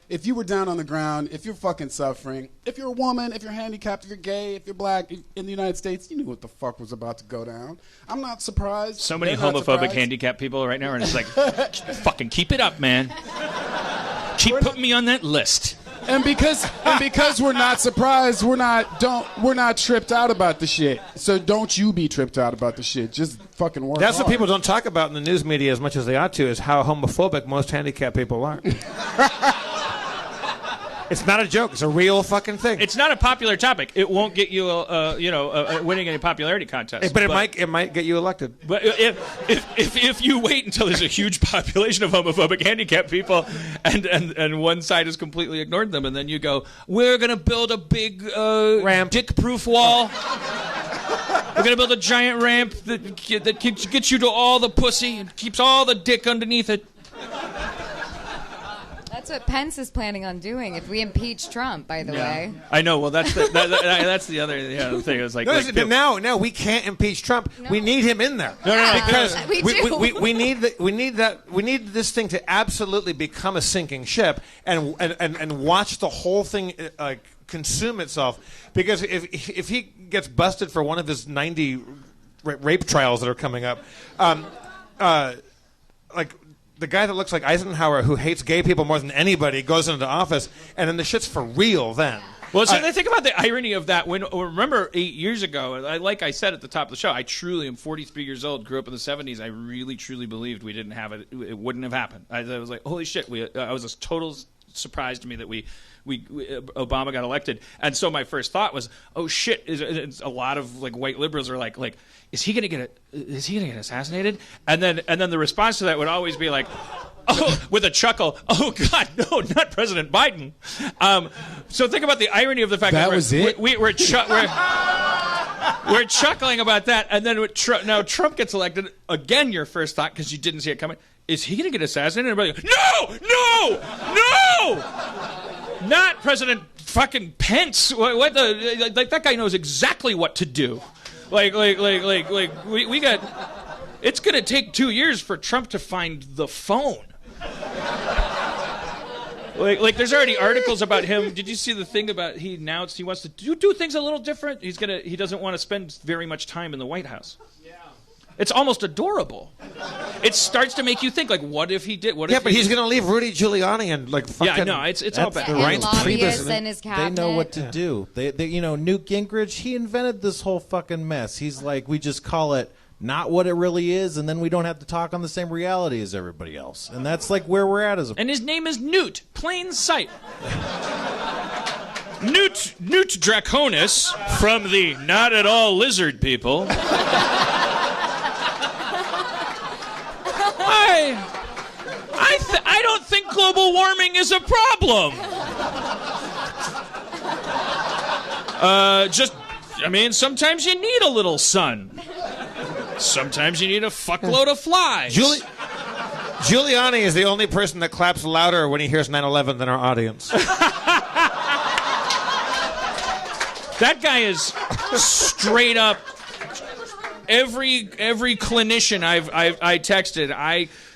S6: If you were down on the ground, if you're fucking suffering, if you're a woman, if you're handicapped, if you're gay, if you're black, in the United States, you knew what the fuck was about to go down. I'm not surprised.
S3: So many homophobic handicapped people right now are just like, fucking keep it up, man. Keep putting me on that list.
S6: And because we're not surprised, we're not tripped out about the shit. So don't you be tripped out about the shit. Just fucking work
S1: That's
S6: hard.
S1: what people don't talk about in the news media as much as they ought to, is how homophobic most handicapped people are. It's not a joke. It's a real fucking thing.
S3: It's not a popular topic. It won't get you, winning any popularity contest.
S1: But it might get you elected.
S3: But if you wait until there's a huge population of homophobic handicapped people, and one side has completely ignored them, and then you go, we're gonna build a big
S1: ramp,
S3: dick-proof wall. We're gonna build a giant ramp that gets you to all the pussy and keeps all the dick underneath it.
S4: That's what Pence is planning on doing if we impeach Trump, by the way.
S3: I know. Well, that's the other thing. It was like,
S1: no, we can't impeach Trump. No. We need him in there.
S3: No.
S1: Because we need this thing to absolutely become a sinking ship and watch the whole thing consume itself. Because if he gets busted for one of his 90 rape trials that are coming up, the guy that looks like Eisenhower, who hates gay people more than anybody, goes into office, and then the shit's for real then.
S3: Well, so think about the irony of that. Remember 8 years ago, like I said at the top of the show, I truly am 43 years old, grew up in the 70s. I really, truly believed we didn't have it. It wouldn't have happened. I was like, holy shit. I was a total surprise to me that Obama got elected. And so my first thought was, oh shit, it's a lot of white liberals are like, is he gonna get assassinated? And then the response to that would always be like, oh, with a chuckle, oh God, no, not President Biden. So think about the irony of the fact that we're chuckling about that, and then now Trump gets elected again. Your first thought, because you didn't see it coming, is he gonna get assassinated? And everybody goes, no, not President fucking Pence. What that guy knows exactly what to do. We got. It's gonna take 2 years for Trump to find the phone. There's already articles about him. Did you see the thing about he announced he wants to do things a little different? He doesn't want to spend very much time in the White House. It's almost adorable. It starts to make you think, what if he did?
S1: But he's going to leave Rudy Giuliani and fucking...
S3: Yeah, no, it's all bad.
S4: And lobbyists and his cabinet.
S5: They know what to do. They Newt Gingrich, he invented this whole fucking mess. He's like, we just call it not what it really is, and then we don't have to talk on the same reality as everybody else. And that's where we're at as a...
S3: And his name is Newt. Plain sight. Newt Draconis from the Not At All Lizard People... I don't think global warming is a problem. Sometimes you need a little sun. Sometimes you need a fuckload of flies.
S1: Giuliani is the only person that claps louder when he hears 9/11 than our audience.
S3: That guy is straight up. Every clinician I texted,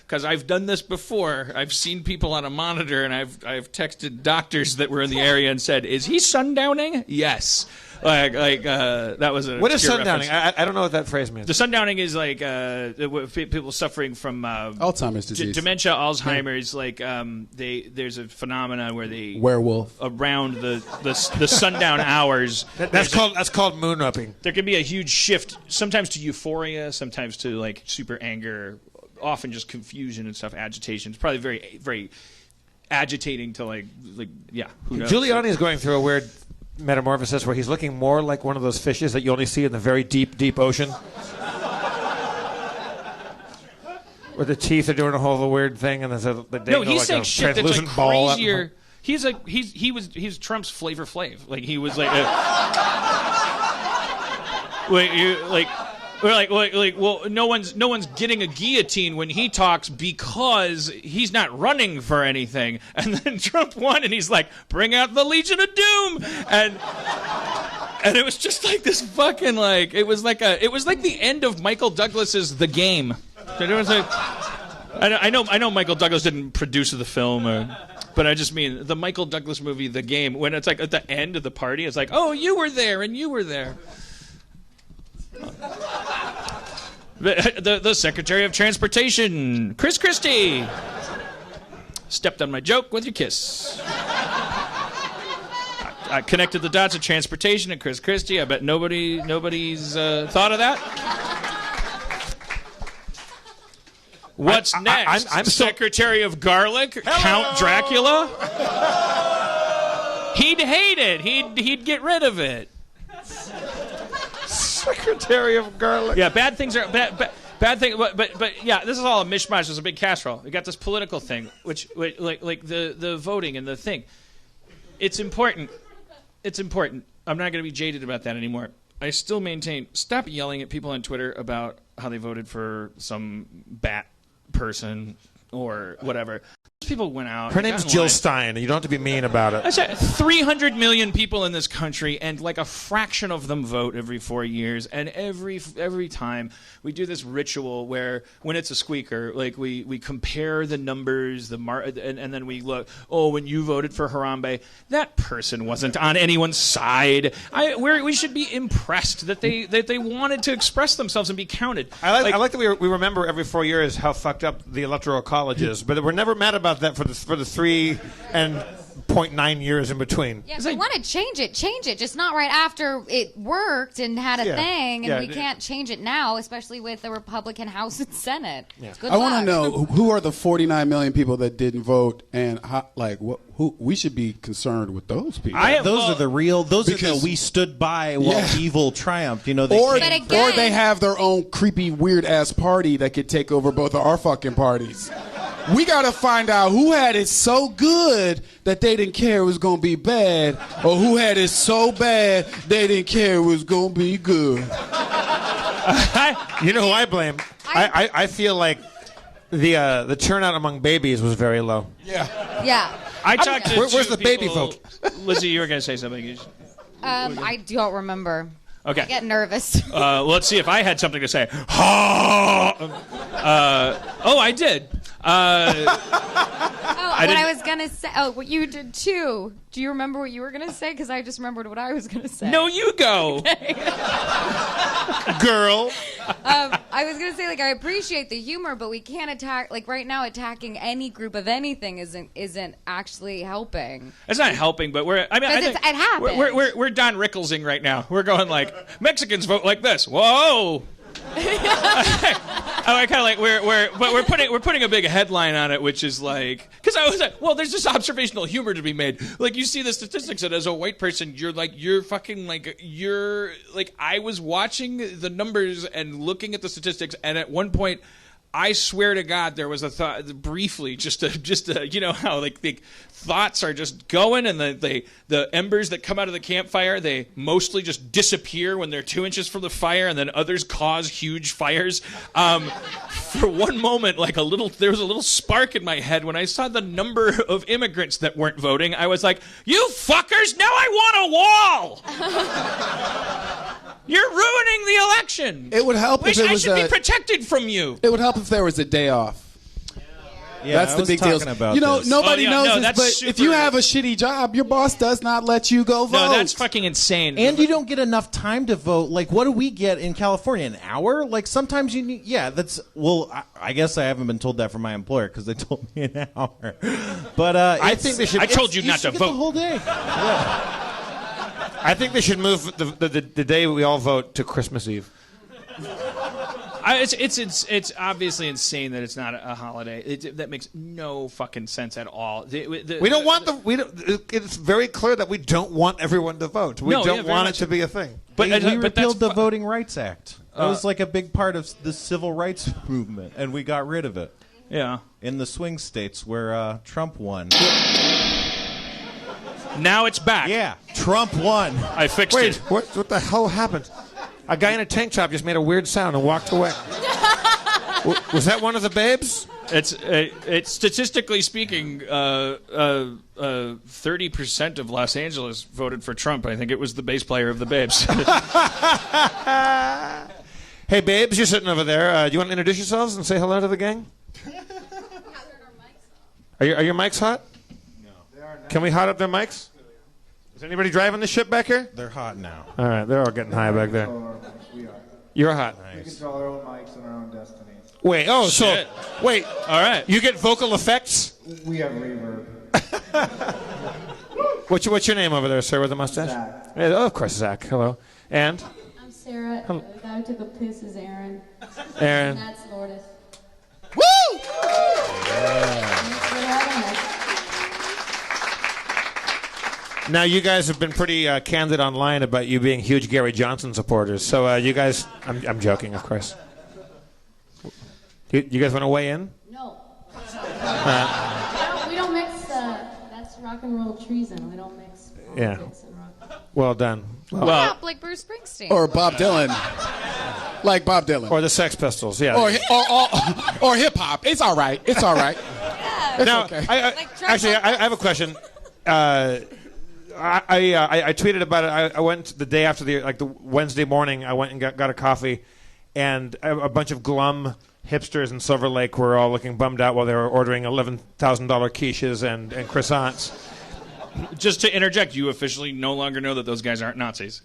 S3: because I've done this before. I've seen people on a monitor, and I've texted doctors that were in the area and said, "Is he sundowning?" Yes. That was a.
S1: What is sundowning? I don't know what that phrase means.
S3: The sundowning is like people suffering from
S6: Alzheimer's disease,
S3: dementia, Alzheimer's. Like there's a phenomenon where they
S6: werewolf
S3: around the sundown hours.
S1: That's called moon upping.
S3: There can be a huge shift, sometimes to euphoria, sometimes to like super anger, often just confusion and stuff, agitation. It's probably very very agitating to like yeah. Who knows?
S1: Giuliani is going through a weird metamorphosis where he's looking more like one of those fishes that you only see in the very deep ocean, where the teeth are doing a whole weird thing, and there's
S3: he's saying shit that's like
S1: ball
S3: crazier. He's Trump's Flavor Flav. Like he was like well, no one's getting a guillotine when he talks because he's not running for anything. And then Trump won, and he's like, "Bring out the Legion of Doom," and it was just like this fucking like it was like the end of Michael Douglas's The Game. It was like, I know Michael Douglas didn't produce the film, but I just mean the Michael Douglas movie The Game. When it's like at the end of the party, it's like, "Oh, you were there, and you were there." The Secretary of Transportation, Chris Christie, stepped on my joke with your kiss. I connected the dots of transportation and Chris Christie. I bet nobody's thought of that. What's next? I'm Secretary of Garlic, Hello. Count Dracula. He'd hate it. He'd get rid of it.
S1: Secretary of Garlic.
S3: Yeah, bad things are bad thing. But yeah, this is all a mishmash. There's a big casserole. We got this political thing, which like the voting and the thing. It's important. It's important. I'm not going to be jaded about that anymore. I still maintain. Stop yelling at people on Twitter about how they voted for some bat person or whatever. People went out.
S1: Her name's Jill Stein. You don't have to be mean about it.
S3: I said 300 million people in this country, and like a fraction of them vote every 4 years. And every time we do this ritual where, when it's a squeaker, like we compare the numbers, and then we look. Oh, when you voted for Harambe, that person wasn't on anyone's side. We should be impressed that they wanted to express themselves and be counted.
S1: I like that we remember every 4 years how fucked up the Electoral College is, but we're never mad about that for the 3.9 years in between.
S4: Yeah, if you want to change it, just not right after it worked and had a thing, and we can't change it now, especially with the Republican House and Senate. Yeah. Good
S6: I
S4: luck.
S6: want to know who are the 49 million people that didn't vote, and who we should be concerned with those people.
S5: Those are the we stood by while evil triumphed. You know,
S6: or they have their own creepy, weird ass party that could take over both of our fucking parties. We gotta find out who had it so good that they didn't care it was gonna be bad, or who had it so bad they didn't care it was gonna be good.
S1: You know who I blame? I feel like the turnout among babies was very low.
S4: Yeah.
S3: I talked to
S1: where's the baby vote?
S3: Lizzie, you were gonna say something.
S4: I don't remember.
S3: Okay.
S4: I get nervous.
S3: Let's see if I had something to say. I did.
S4: I was going to say. Oh, what you did too. Do you remember what you were going to say? Because I just remembered what I was going to say.
S3: No, you go.
S4: Okay.
S1: Girl.
S4: I was going to say, like, I appreciate the humor, but we can't attack. Like, right now, attacking any group of anything isn't actually helping.
S3: It's not helping, but I think
S4: it happens.
S3: We're Don Ricklesing right now. We're going like, Mexicans vote like this. Whoa. I kind of like we're putting a big headline on it, which is like, because I was like, well, there's just observational humor to be made. Like, you see the statistics, and as a white person, you're I was watching the numbers and looking at the statistics, and at one point, I swear to God, there was a thought briefly, just you know how like the thoughts are just going, and the embers that come out of the campfire, they mostly just disappear when they're 2 inches from the fire, and then others cause huge fires. For one moment, there was a little spark in my head when I saw the number of immigrants that weren't voting. I was like, you fuckers! Now I want a wall. You're ruining the election.
S6: It would help if it was
S3: I should be protected from you.
S6: It would help if there was a day off.
S5: Yeah,
S6: That's the big deal. Nobody knows this, but if you have a shitty job, your boss does not let you go vote.
S3: No, that's fucking insane.
S5: And you don't get enough time to vote. Like, what do we get in California? An hour? Like, sometimes you need... Yeah, that's... Well, I guess I haven't been told that from my employer because they told me an hour. But
S1: I think they should...
S3: I told you not to vote.
S5: The whole day.
S1: Yeah. I think they should move the day we all vote to Christmas Eve.
S3: It's obviously insane that it's not a holiday. That makes no fucking sense at all.
S1: We don't want it's very clear that we don't want everyone to vote. We don't want it to be a thing.
S5: But we repealed the Voting Rights Act. That was like a big part of the civil rights movement, and we got rid of it.
S3: Yeah.
S5: In the swing states where Trump won.
S3: Now it's back.
S5: Yeah, Trump won.
S3: I fixed it.
S1: What the hell happened? A guy in a tank top just made a weird sound and walked away. Was that one of the babes?
S3: It's statistically speaking, 30% of Los Angeles voted for Trump. I think it was the bass player of the Babes.
S1: Hey, babes, you're sitting over there. Do you want to introduce yourselves and say hello to the gang? Are your mics hot?
S5: No.
S1: Can we hot up their mics? Is anybody driving the ship back here?
S5: They're hot now.
S1: All right, they're all getting high back there. You're hot.
S7: Nice. We control our own mics and our own destiny.
S1: Wait, wait.
S3: All right.
S1: You get vocal effects?
S7: We have reverb.
S1: What's your name over there, sir, with the mustache?
S7: Zach.
S1: Yeah, of course, Zach. Hello. And?
S8: I'm Sarah. The guy who took a piss is Aaron.
S1: Aaron.
S8: And that's Lourdes.
S6: Woo!
S8: Thanks for having us.
S1: Now, you guys have been pretty candid online about you being huge Gary Johnson supporters. So, you guys, I'm joking, of course. You guys want to weigh in?
S8: No. We don't mix. That's rock and roll treason. We don't mix politics and rock.
S1: Well done.
S4: Well, like Bruce Springsteen.
S6: Or Bob Dylan. Like Bob Dylan.
S1: Or the Sex Pistols, yeah.
S6: Or hip-hop. It's all right. It's all right.
S4: Yeah.
S1: Now,
S6: okay.
S1: I have a question. I tweeted about it. I went the day after the Wednesday morning. I went and got a coffee, and a bunch of glum hipsters in Silverlake were all looking bummed out while they were ordering $11,000 quiches and croissants.
S3: Just to interject, you officially no longer know that those guys aren't Nazis.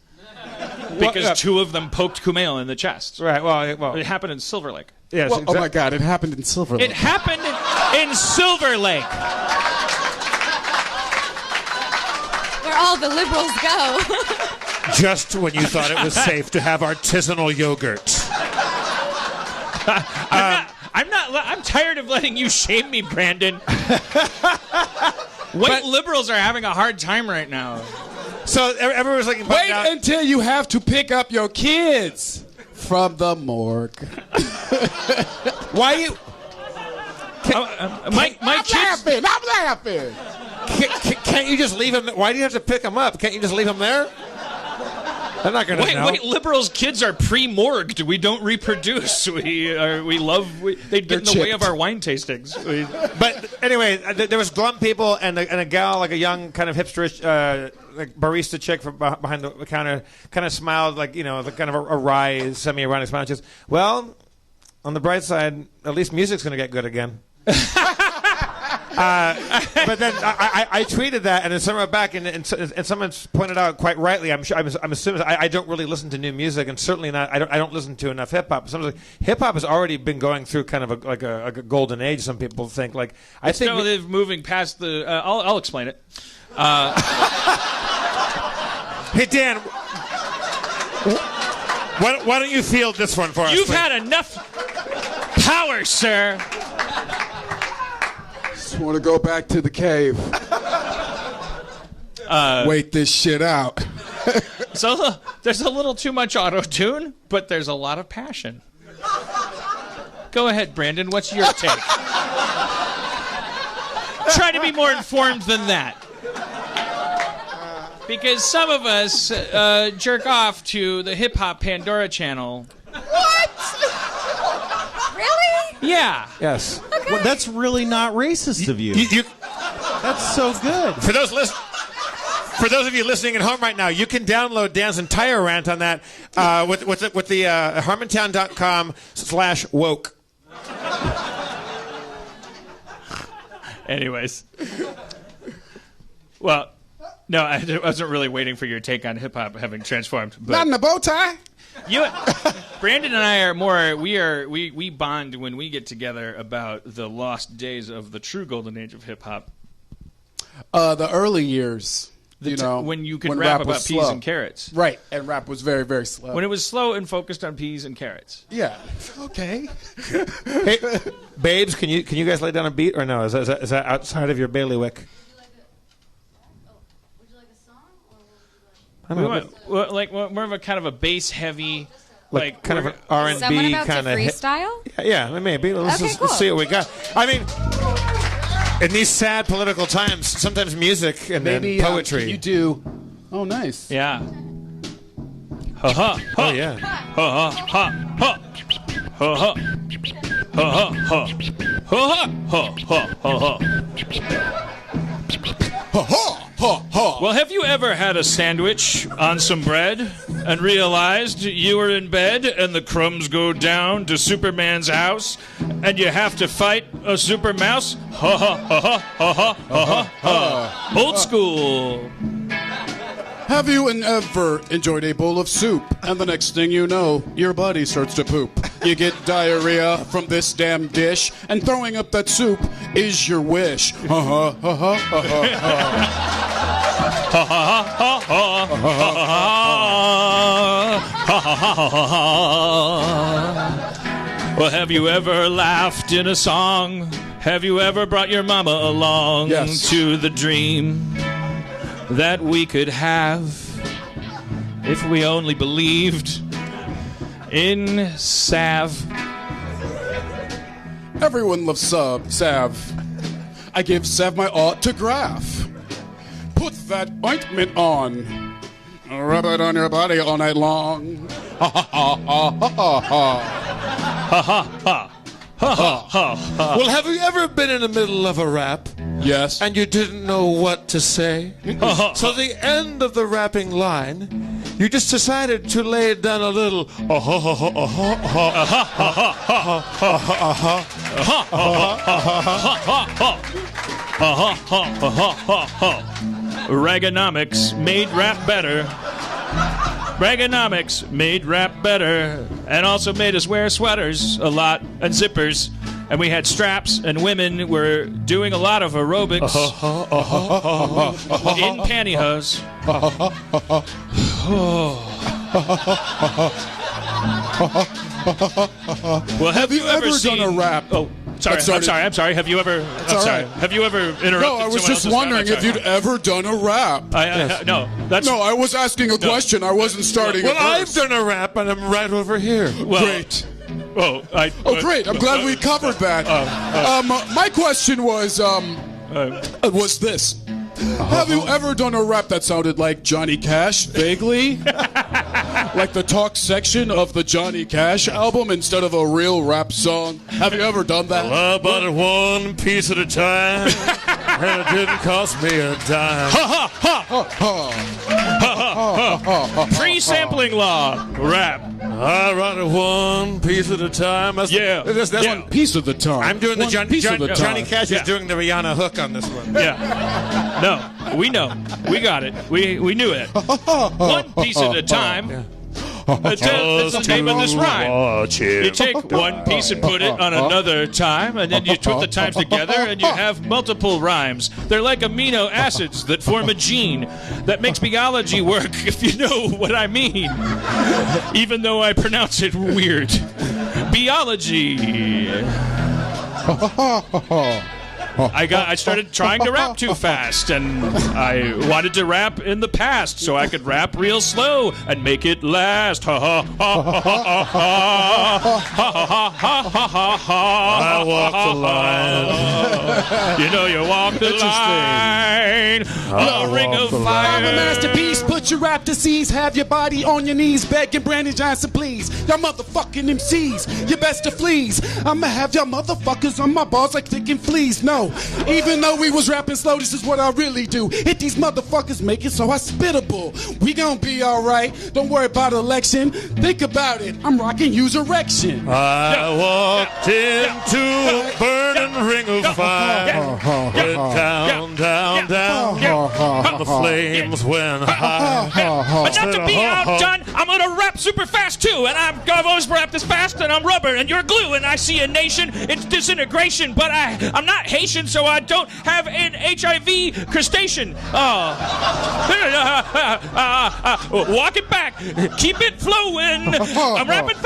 S3: Because two of them poked Kumail in the chest.
S1: Right, well.
S3: It happened in Silverlake.
S1: Yes,
S6: well, oh, my God, it happened in Silverlake.
S3: It happened in Silverlake.
S4: Where all the liberals go.
S1: Just when you thought it was safe to have artisanal yogurt.
S3: I'm tired of letting you shame me, Brandon. White liberals are having a hard time right now.
S1: So everyone's like,
S6: wait until you have to pick up your kids from the morgue.
S1: Why you?
S6: I'm laughing.
S1: Can't you just leave them? Why do you have to pick them up? Can't you just leave them there? They're not going to know.
S3: Wait, liberals' kids are pre-morgued. We don't reproduce. They get in the way of our wine tastings.
S1: But anyway, there was glum people and a gal, like a young kind of hipsterish like barista chick from behind the counter, kind of smiled like, kind of a wry, semi-ironic smile. Just, well, on the bright side, at least music's going to get good again. But then I tweeted that, and then someone went back, and someone pointed out quite rightly. I'm assuming I don't really listen to new music, and certainly not. I don't listen to enough hip hop. Sometimes hip hop has already been going through kind of a golden age. Some people think I think
S3: they're moving past the. I'll explain it.
S1: Hey Dan, why don't you field this one for us?
S3: You've had enough power, sir.
S6: Just want to go back to the cave. Wait this shit out.
S3: So there's a little too much auto-tune, but there's a lot of passion. Go ahead, Brandon. What's your take? Try to be more informed than that. Because some of us jerk off to the hip-hop Pandora channel.
S6: What?
S4: Really?
S3: Yeah.
S1: Yes.
S4: Okay.
S5: Well, that's really not racist of you. That's so good.
S1: For those of you listening at home right now, you can download Dan's entire rant on that with the Harmontown.com/woke.
S3: Anyways. Well, no, I wasn't really waiting for your take on hip-hop having transformed. But
S6: Not in a bow tie.
S3: Brandon and I are more. We bond when we get together about the lost days of the true golden age of hip-hop.
S6: The early years.
S3: When you could rap about peas and carrots.
S6: Right, and rap was very, very slow.
S3: When it was slow and focused on peas and carrots.
S6: Yeah. Okay.
S1: Hey, babes, can you guys lay down a beat or no? Is that outside of your bailiwick?
S8: Would you like a song, or what would you like?
S3: We want more of a kind of a bass heavy,
S1: like kind of an R&B
S4: Someone about
S1: kind
S4: to
S1: of
S4: freestyle?
S1: Yeah, maybe. Let's
S4: cool.
S1: see what we got. I mean, in these sad political times, sometimes music and
S6: Maybe
S1: then poetry.
S6: Can you do? Oh, nice.
S3: Yeah. Ha ha.
S1: Oh yeah.
S3: Ha ha ha ha. Ha ha. Ha ha ha. Ha ha ha ha ha.
S6: Ha ha ha ha.
S3: Well, have you ever had a sandwich on some bread and realized you were in bed and the crumbs go down to Superman's house and you have to fight a super mouse? Ha ha ha ha ha ha ha. Old school.
S6: Have you ever enjoyed a bowl of soup, and the next thing you know, your body starts to poop? You get diarrhea from this damn dish, and throwing up that soup is your wish. Ha ha ha ha ha ha.
S3: Well, have you ever laughed in a song? Have you ever brought your mama along to the dream that we could have if we only believed in salve?
S6: Everyone loves salve. I give salve my autograph. Put that ointment on. Rub it on your body all night long. Ha ha ha ha ha ha.
S3: Ha ha ha. Ha ha ha.
S1: Well, have you ever been in the middle of a rap?
S6: Yes.
S1: And you didn't know what to say? So the end of the rapping line, you just decided to lay down a little
S3: Reaganomics made rap better. Reaganomics made rap better and also made us wear sweaters a lot and zippers. And we had straps, and women were doing a lot of aerobics in pantyhose. Well, have you ever
S6: done a rap?
S3: Oh, sorry. I'm sorry. Have you ever? Have you ever interrupted?
S6: No, I was just wondering if you'd ever done a rap.
S3: No,
S6: I was asking a question. I wasn't starting.
S1: Well, I've done a rap, and I'm right over here.
S6: Great.
S3: Great.
S6: I'm glad we covered that. My question was this. Have you ever done a rap that sounded like Johnny Cash, vaguely? Like the talk section of the Johnny Cash album instead of a real rap song? Have you ever done that?
S1: Well, I bought it one piece at a time, and it didn't cost me a dime.
S3: Pre-sampling law rap.
S1: I write it one piece at a time. That's
S6: one piece at a time.
S1: I'm doing the Johnny Cash is doing the Rihanna hook on this one.
S3: Yeah. No, we know. We got it. We knew it. One piece at a time. That's the name of this rhyme. You take one piece and put it on another time, and then you put the times together, and you have multiple rhymes. They're like amino acids that form a gene that makes biology work, if you know what I mean. Even though I pronounce it weird. Biology. I started trying to rap too fast, and I wanted to rap in the past so I could rap real slow and make it last. Ha ha ha ha ha ha ha ha ha ha.
S1: I walk the line.
S3: You know you walk the line. The ring of fire.
S6: I'm a masterpiece. Put your rap to seize. Have your body on your knees, begging Brandon Johnson, please. Y'all motherfucking MCs, you best to fleas. I'ma have y'all motherfuckers on my balls like thick and fleas. No. yo. Even though we was rapping slow, this is what I really do. Hit these motherfuckers, make it so hospitable. We gon' be alright. Don't worry about election. Think about it. I'm rocking Hughes erection.
S9: I walked into a burning ring of fire. Went down, down, down. The flames went high.
S3: But not to be outdone, I'm gonna rap super fast too. And I've always rapped this fast, and I'm rubber, and you're glue. And I see a nation, it's disintegration. But I'm not Haitian, so I don't have an HIV crustacean. Walk it back, keep it flowing. I'm rapping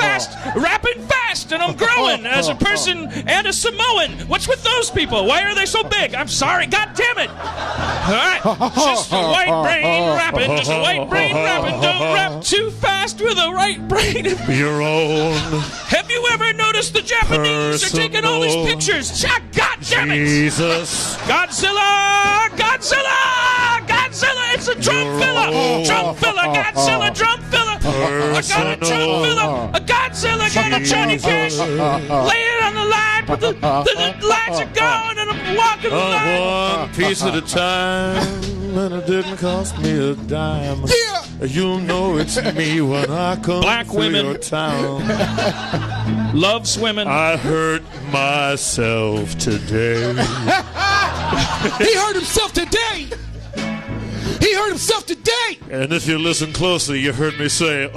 S3: fast, and I'm growing as a person and a Samoan. What's with those people? Why are they so big? I'm sorry, God damn it. All right, just a white brain rapping, just a white brain rapping. Don't rap too fast with a right brain.
S9: Your own.
S3: Have you ever noticed the Japanese are taking all these pictures? God damn it!
S9: Jesus.
S3: Godzilla! It's a drum filler! Godzilla, drum filler! I got a drum filler! A Godzilla, got a Johnny Cash! Lay it on the line, but the lights are gone, and I'm walking the line!
S9: One piece at a time, and it didn't cost me a dime.
S6: Yeah!
S9: You'll know it's me when I come
S3: Black
S9: through
S3: women.
S9: your town.
S3: Love swimming.
S9: I hurt myself today.
S6: He hurt himself today! He hurt himself today!
S9: And if you listen closely, you heard me say,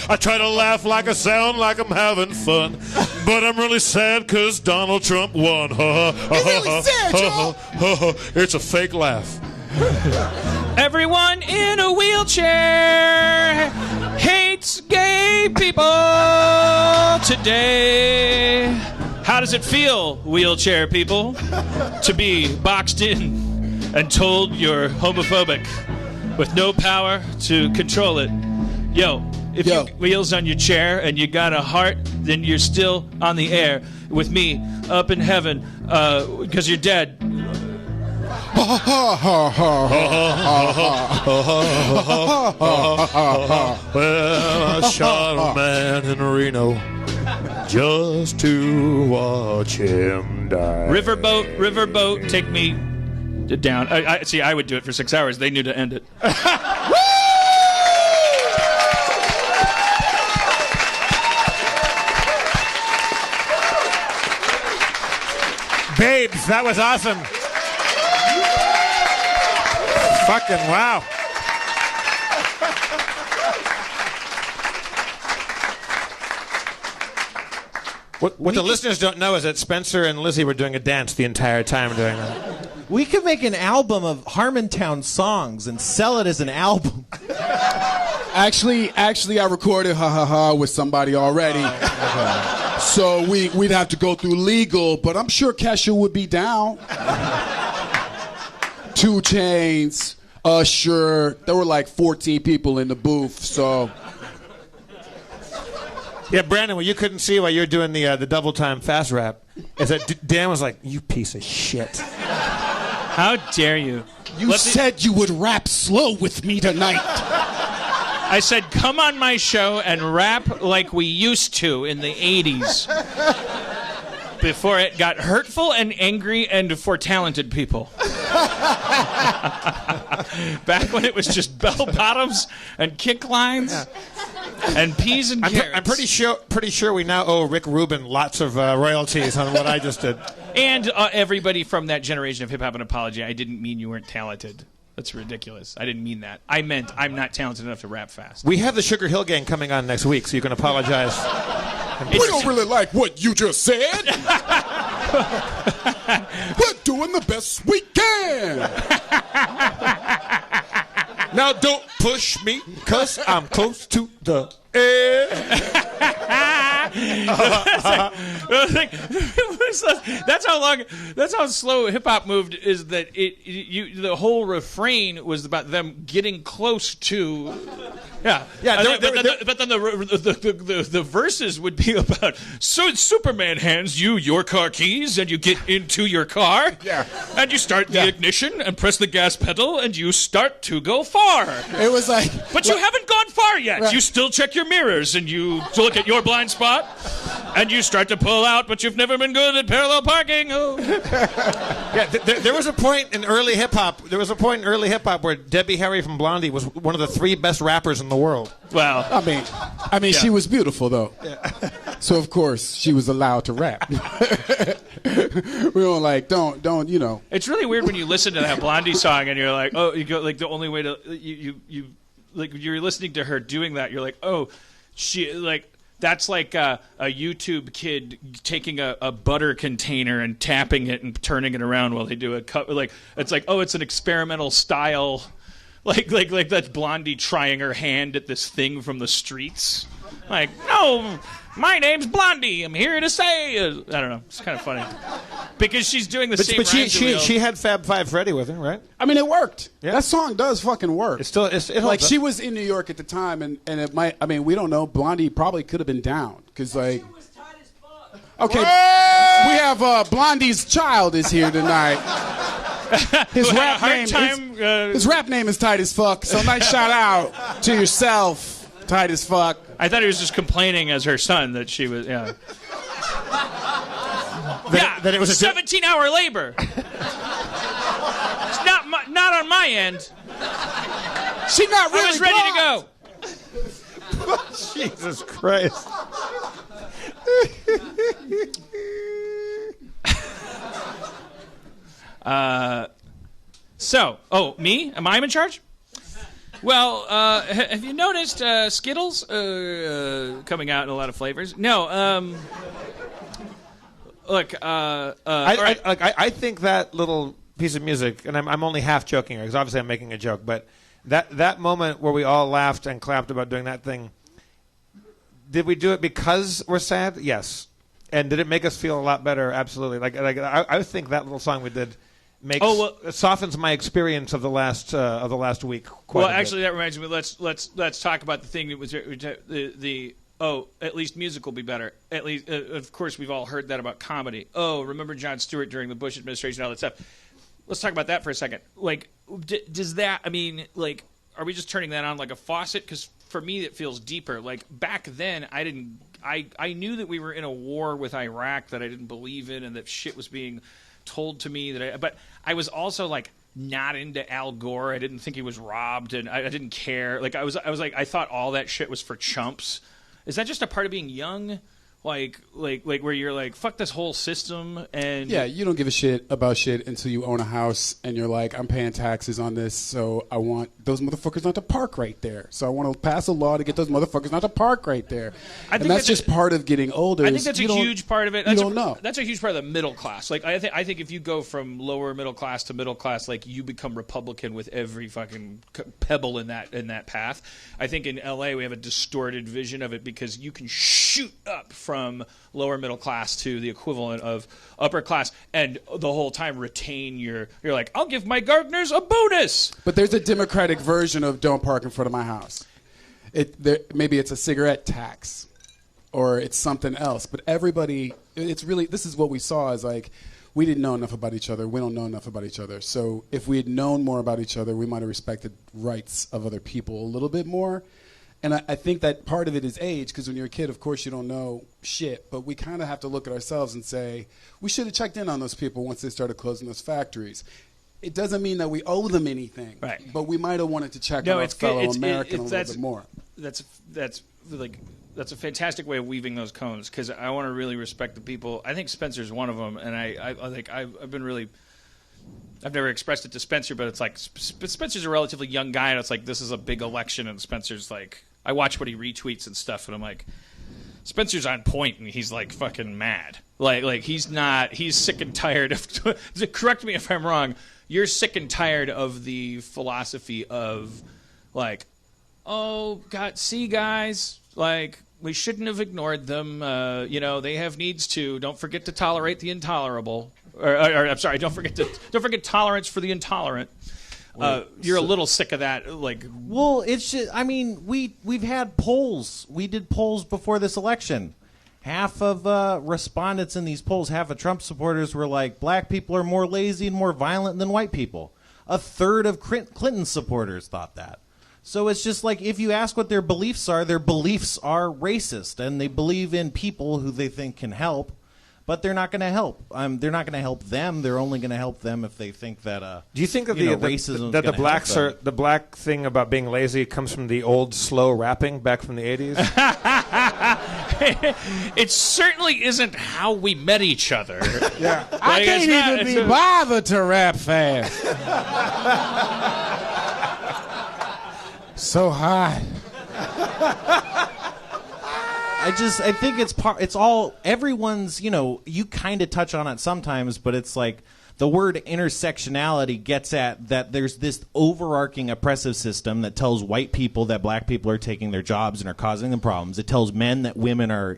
S9: I try to laugh like I sound like I'm having fun, but I'm really sad because Donald Trump won.
S6: really sad, y'all.
S9: It's a fake laugh.
S3: Everyone in a wheelchair hates gay people today. How does it feel, wheelchair people, to be boxed in and told you're homophobic with no power to control it? Yo, if you wheels on your chair and you got a heart, then you're still on the air with me up in heaven because you're dead.
S9: Well, I shot a man in Reno just to watch him die.
S3: Riverboat, take me down. I would do it for 6 hours. They knew to end it.
S1: Babes, that was awesome. Fucking wow. What the listeners don't know is that Spencer and Lizzie were doing a dance the entire time doing that.
S5: We could make an album of Harmontown songs and sell it as an album.
S6: Actually, I recorded Ha Ha Ha with somebody already. So we'd have to go through legal, but I'm sure Kesha would be down. 2 Chainz, Usher. There were like 14 people in the booth, so...
S1: Yeah, Brandon, what you couldn't see while you were doing the double time fast rap is that Dan was like, "You piece of shit."
S3: How dare you?
S6: You said you would rap slow with me tonight.
S3: I said, come on my show and rap like we used to in the 80s. Before it got hurtful and angry and for talented people. Back when it was just bell bottoms and kick lines and peas and carrots.
S1: I'm pretty sure we now owe Rick Rubin lots of royalties on what I just did.
S3: And everybody from that generation of hip-hop an apology. I didn't mean you weren't talented. That's ridiculous. I didn't mean that. I meant I'm not talented enough to rap fast.
S1: We have the Sugar Hill Gang coming on next week, so you can apologize.
S6: We don't really like what you just said. We're doing the best we can.
S1: Now don't push me, because I'm close to the air.
S3: That's how slow hip hop moved. Is that the whole refrain was about them getting close to. Yeah. But then the verses would be about, so Superman hands you your car keys and you get into your car.
S6: Yeah.
S3: And you start the ignition and press the gas pedal and you start to go far.
S6: It was like,
S3: but you haven't gone far yet.
S6: Right.
S3: You still check your mirrors and you look at your blind spot. And you start to pull out, but you've never been good at parallel parking. Oh.
S1: Yeah, there was a point in early hip hop. There was a point in early hip hop where Debbie Harry from Blondie was one of the 3 best rappers in the world.
S3: Well,
S6: I mean, she was beautiful though. Yeah. So of course she was allowed to rap. We don't, you know.
S3: It's really weird when you listen to that Blondie song and you're like, oh, you go like the only way to you like you're listening to her doing that. You're like, oh, she like. That's like a YouTube kid taking a butter container and tapping it and turning it around while they do a cut. Like it's like, oh, it's an experimental style, like that's Blondie trying her hand at this thing from the streets. Like, no, my name's Blondie. I'm here to say, I don't know. It's kind of funny because she's doing the same.
S1: But she had Fab Five Freddy with her, right?
S6: I mean, it worked.
S1: Yeah.
S6: That song does fucking work.
S1: It
S6: like she was in New York at the time, and it might. I mean, we don't know. Blondie probably could have been down because like. Okay, we have Blondie's child is here tonight. His rap name is Tight as Fuck. So nice shout out to yourself, Tight as Fuck.
S3: I thought he was just complaining as her son that she was, yeah. That it was a 17-hour labor. It's not on my end.
S6: She's not really.
S3: I was ready to go.
S1: Jesus Christ.
S3: Me? Am I in charge? Well, have you noticed Skittles coming out in a lot of flavors? No. Look,
S1: I think that little piece of music, and I'm only half joking here because obviously I'm making a joke, but that moment where we all laughed and clapped about doing that thing, did we do it because we're sad? Yes. And did it make us feel a lot better? Absolutely. I think that little song we did softens my experience of the last week. Quite
S3: actually, that reminds me. Let's talk about the thing that was at least music will be better. At least, of course, we've all heard that about comedy. Oh, remember Jon Stewart during the Bush administration, all that stuff. Let's talk about that for a second. Like, does that? I mean, like, are we just turning that on like a faucet? Because for me, it feels deeper. Like back then, I knew that we were in a war with Iraq that I didn't believe in, and that shit was being told to me but I was also like not into Al Gore. I didn't think he was robbed, and I didn't care. Like I was like I thought all that shit was for chumps. Is that just a part of being young? Like where you're like, fuck this whole system, and
S6: yeah, you don't give a shit about shit until you own a house and you're like, I'm paying taxes on this, so I want those motherfuckers not to park right there. So I want to pass a law to get those motherfuckers not to park right there. And that's just part of getting older.
S3: I think that's a huge part of it.
S6: You don't know.
S3: That's a huge part of the middle class. Like I think if you go from lower middle class to middle class, like you become Republican with every fucking pebble in that path. I think in LA we have a distorted vision of it because you can shoot up from lower middle class to the equivalent of upper class, and the whole time retain you're like, I'll give my gardeners a bonus.
S6: But there's a Democratic version of don't park in front of my house. Maybe it's a cigarette tax, or it's something else. But everybody, it's really, this is what we saw is like, we didn't know enough about each other. We don't know enough about each other. So if we had known more about each other, we might have respected rights of other people a little bit more. And I think that part of it is age, because when you're a kid, of course, you don't know shit. But we kind of have to look at ourselves and say, we should have checked in on those people once they started closing those factories. It doesn't mean that we owe them anything,
S3: right?
S6: But we might have wanted to check on our fellow American a little bit more.
S3: That's a fantastic way of weaving those cones, because I want to really respect the people. I think Spencer's one of them, and I've been really. I've never expressed it to Spencer, but it's like Spencer's a relatively young guy, and it's like this is a big election, and Spencer's like, I watch what he retweets and stuff, and I'm like, Spencer's on point, and he's like fucking mad. Like he's sick and tired of. Correct me if I'm wrong. You're sick and tired of the philosophy of, like, oh God, see guys, like we shouldn't have ignored them. They have needs too. Don't forget to tolerate the intolerable. Or I'm sorry, don't forget tolerance for the intolerant. You're a little sick of that, like.
S5: Well, it's just, I mean, we've had polls. We did polls before this election. Half of respondents in these polls, half of Trump supporters were like, black people are more lazy and more violent than white people. A third of Clinton supporters thought that. So it's just like if you ask what their beliefs are racist, and they believe in people who they think can help. But they're not going to help. They're not going to help them. They're only going to help them if they think that.
S1: Do you think that
S5: racism
S1: that the blacks are the black thing about being lazy comes from the old slow rapping back from the 80s?
S3: It certainly isn't how we met each other.
S6: Yeah, I can't even be bothered to rap fast. So hot.
S5: I think it's all everyone's, you kind of touch on it sometimes, but it's like the word intersectionality gets at that there's this overarching oppressive system that tells white people that black people are taking their jobs and are causing them problems. It tells men that women are,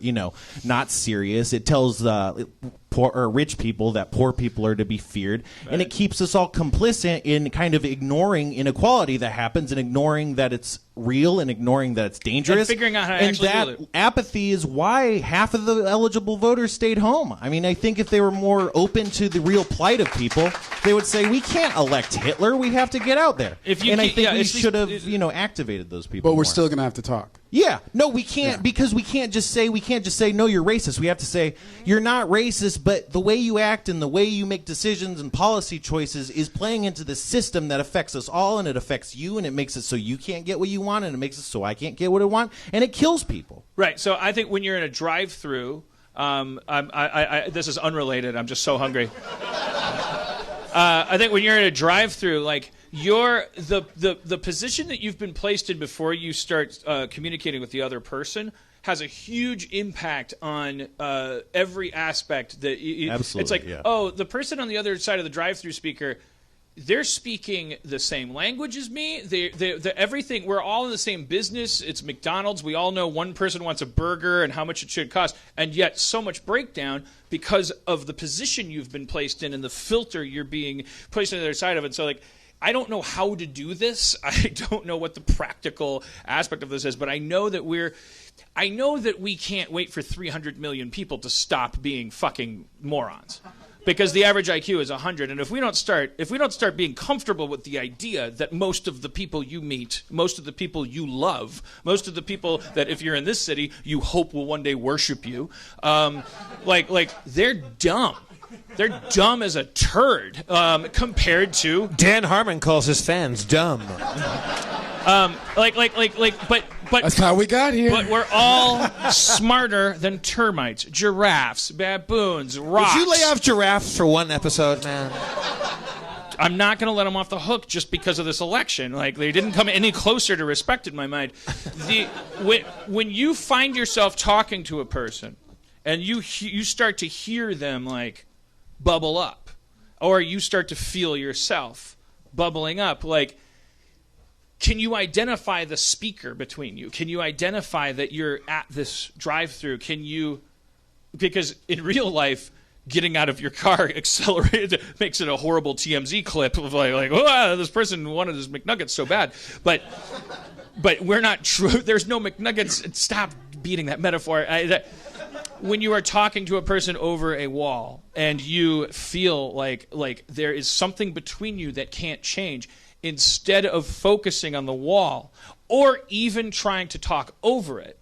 S5: not serious. It tells rich people that poor people are to be feared. Right. And it keeps us all complicit in kind of ignoring inequality that happens and ignoring that it's real and ignoring that it's dangerous.
S3: And figuring out how to
S5: actually do it. Apathy is why half of the eligible voters stayed home. I mean, I think if they were more open to the real plight of people, they would say, we can't elect Hitler. We have to get out there. I think we should have, activated those people
S6: But we're
S5: more.
S6: still going to have to talk.
S5: Yeah. No, we can't because we can't just say no, you're racist. We have to say you're not racist, but the way you act and the way you make decisions and policy choices is playing into the system that affects us all, and it affects you, and it makes it so you can't get what you want, and it makes it so I can't get what I want, and it kills people.
S3: Right. So I think when you're in a drive-through, this is unrelated. I'm just so hungry. I think when you're in a drive-through, like the position that you've been placed in before you start communicating with the other person has a huge impact on every aspect.
S5: Absolutely,
S3: it's like,
S5: yeah.
S3: Oh, the person on the other side of the drive-through speaker, they're speaking the same language as me. They everything. We're all in the same business. It's McDonald's. We all know one person wants a burger and how much it should cost, and yet so much breakdown because of the position you've been placed in and the filter you're being placed on the other side of it. So, like, I don't know how to do this. I don't know what the practical aspect of this is, but I know that we can't wait for 300 million people to stop being fucking morons. Because the average IQ is 100, and if we don't start being comfortable with the idea that most of the people you meet, most of the people you love, most of the people that if you're in this city you hope will one day worship you, they're dumb. They're dumb as a turd compared to
S1: Dan Harmon calls his fans dumb.
S3: But
S6: that's how we got here.
S3: But we're all smarter than termites, giraffes, baboons, rocks.
S1: Would you lay off giraffes for one episode, man?
S3: I'm not going to let them off the hook just because of this election. Like, they didn't come any closer to respect in my mind. When you find yourself talking to a person and you start to hear them like bubble up, or you start to feel yourself bubbling up, like, can you identify the speaker between you? Can you identify that you're at this drive-through? Because in real life, getting out of your car accelerated makes it a horrible TMZ clip of like, oh, this person wanted his McNuggets so bad. But we're not true. There's no McNuggets. Stop beating that metaphor. When you are talking to a person over a wall and you feel like there is something between you that can't change, instead of focusing on the wall or even trying to talk over it,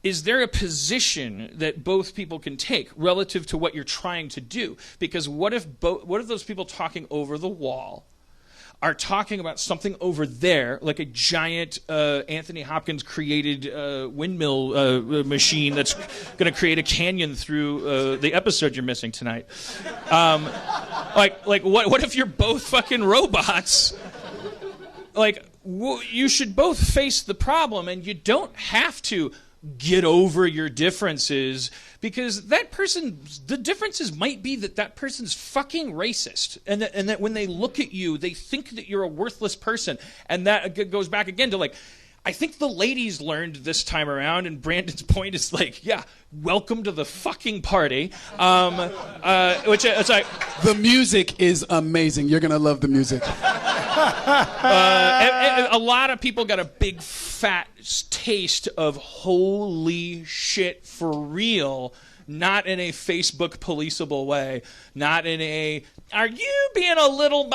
S3: is there a position that both people can take relative to what you're trying to do? Because what if those people talking over the wall are talking about something over there, like a giant Anthony Hopkins created windmill machine that's going to create a canyon through the episode you're missing tonight? What if you're both fucking robots? You should both face the problem, and you don't have to get over your differences, because the differences might be that person's fucking racist, and that when they look at you, they think that you're a worthless person. And that goes back again to, like, I think the ladies learned this time around, and Brandon's point is like, yeah, welcome to the fucking party. Which it's like,
S6: the music is amazing. You're gonna love the music.
S3: A lot of people got a big fat taste of holy shit for real not in a Facebook policeable way, not in a "are you being a little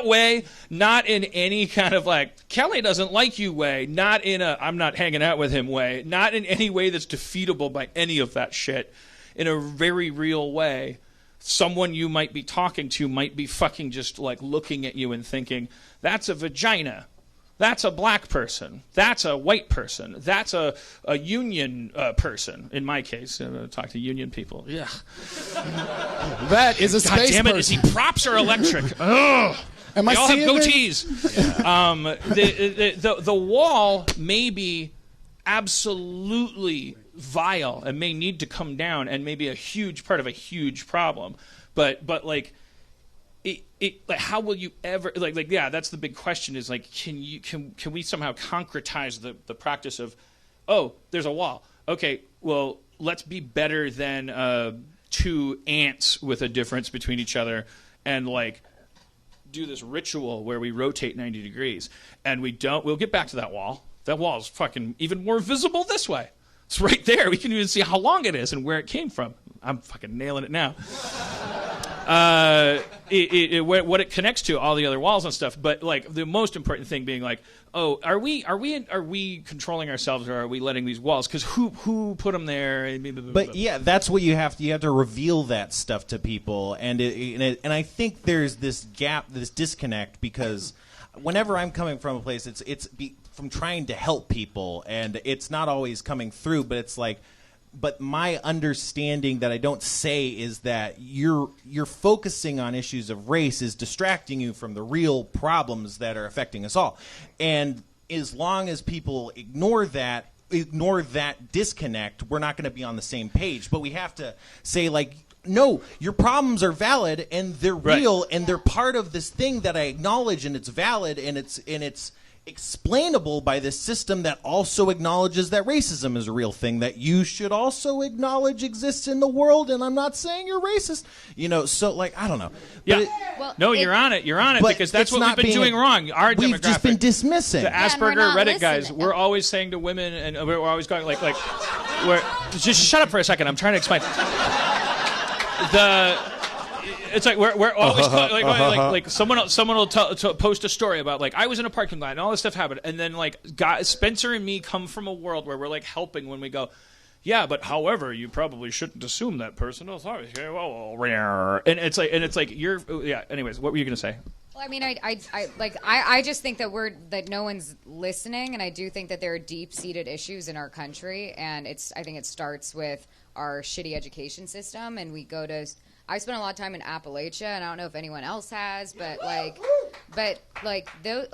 S3: way," not in any kind of like Kelly doesn't like you way, not in a I'm not hanging out with him way, not in any way that's defeatable by any of that shit. In a very real way, someone you might be talking to might be fucking just like looking at you and thinking, that's a vagina. That's a black person. That's a white person. That's a union person. In my case, I'm going to talk to union people. Yeah.
S6: That is a
S3: God
S6: space
S3: damn it,
S6: person.
S3: is he props or electric? Ugh.
S6: Am I
S3: they all have
S6: seeing
S3: goatees. The wall may be absolutely vile and may need to come down and may be a huge part of a huge problem, but like it like how will you ever like yeah, that's the big question, is like can we somehow concretize the practice of, oh, there's a wall, okay, well, let's be better than two ants with a difference between each other and like do this ritual where we rotate 90 degrees and we'll get back to that wall. That wall is fucking even more visible this way. It's right there. We can even see how long it is and where it came from. I'm fucking nailing it now. What it connects to, all the other walls and stuff. But like the most important thing being like, oh, are we controlling ourselves, or are we letting these walls? Because who put them there?
S5: But yeah, that's what you have to reveal that stuff to people, and I think there's this gap, this disconnect, because whenever I'm coming from a place, it's from trying to help people, and it's not always coming through, but it's like, but my understanding that I don't say is that you're focusing on issues of race is distracting you from the real problems that are affecting us all. And as long as people ignore that disconnect, we're not going to be on the same page. But we have to say, like, no, your problems are valid and they're real, and they're part of this thing that I acknowledge, and it's valid, and it's explainable by this system that also acknowledges that racism is a real thing that you should also acknowledge exists in the world. And I'm not saying you're racist, so like, I don't know.
S3: Yeah. You're on it because that's what we've been doing wrong. Our demographic.
S5: We've just been dismissing.
S3: The Asperger Reddit guys, we're always saying to women, and we're always going like we're just shut up for a second. I'm trying to explain. It's like we're always like someone will post a story about like I was in a parking lot and all this stuff happened, and then like Spencer and me come from a world where we're like helping when we go, yeah, but however, you probably shouldn't assume that person. Oh, sorry, well, and it's like you're yeah. Anyways, what were you gonna say?
S4: Well, I mean, I just think that no one's listening, and I do think that there are deep-seated issues in our country, and I think it starts with our shitty education system, and I spent a lot of time in Appalachia, and I don't know if anyone else has, but a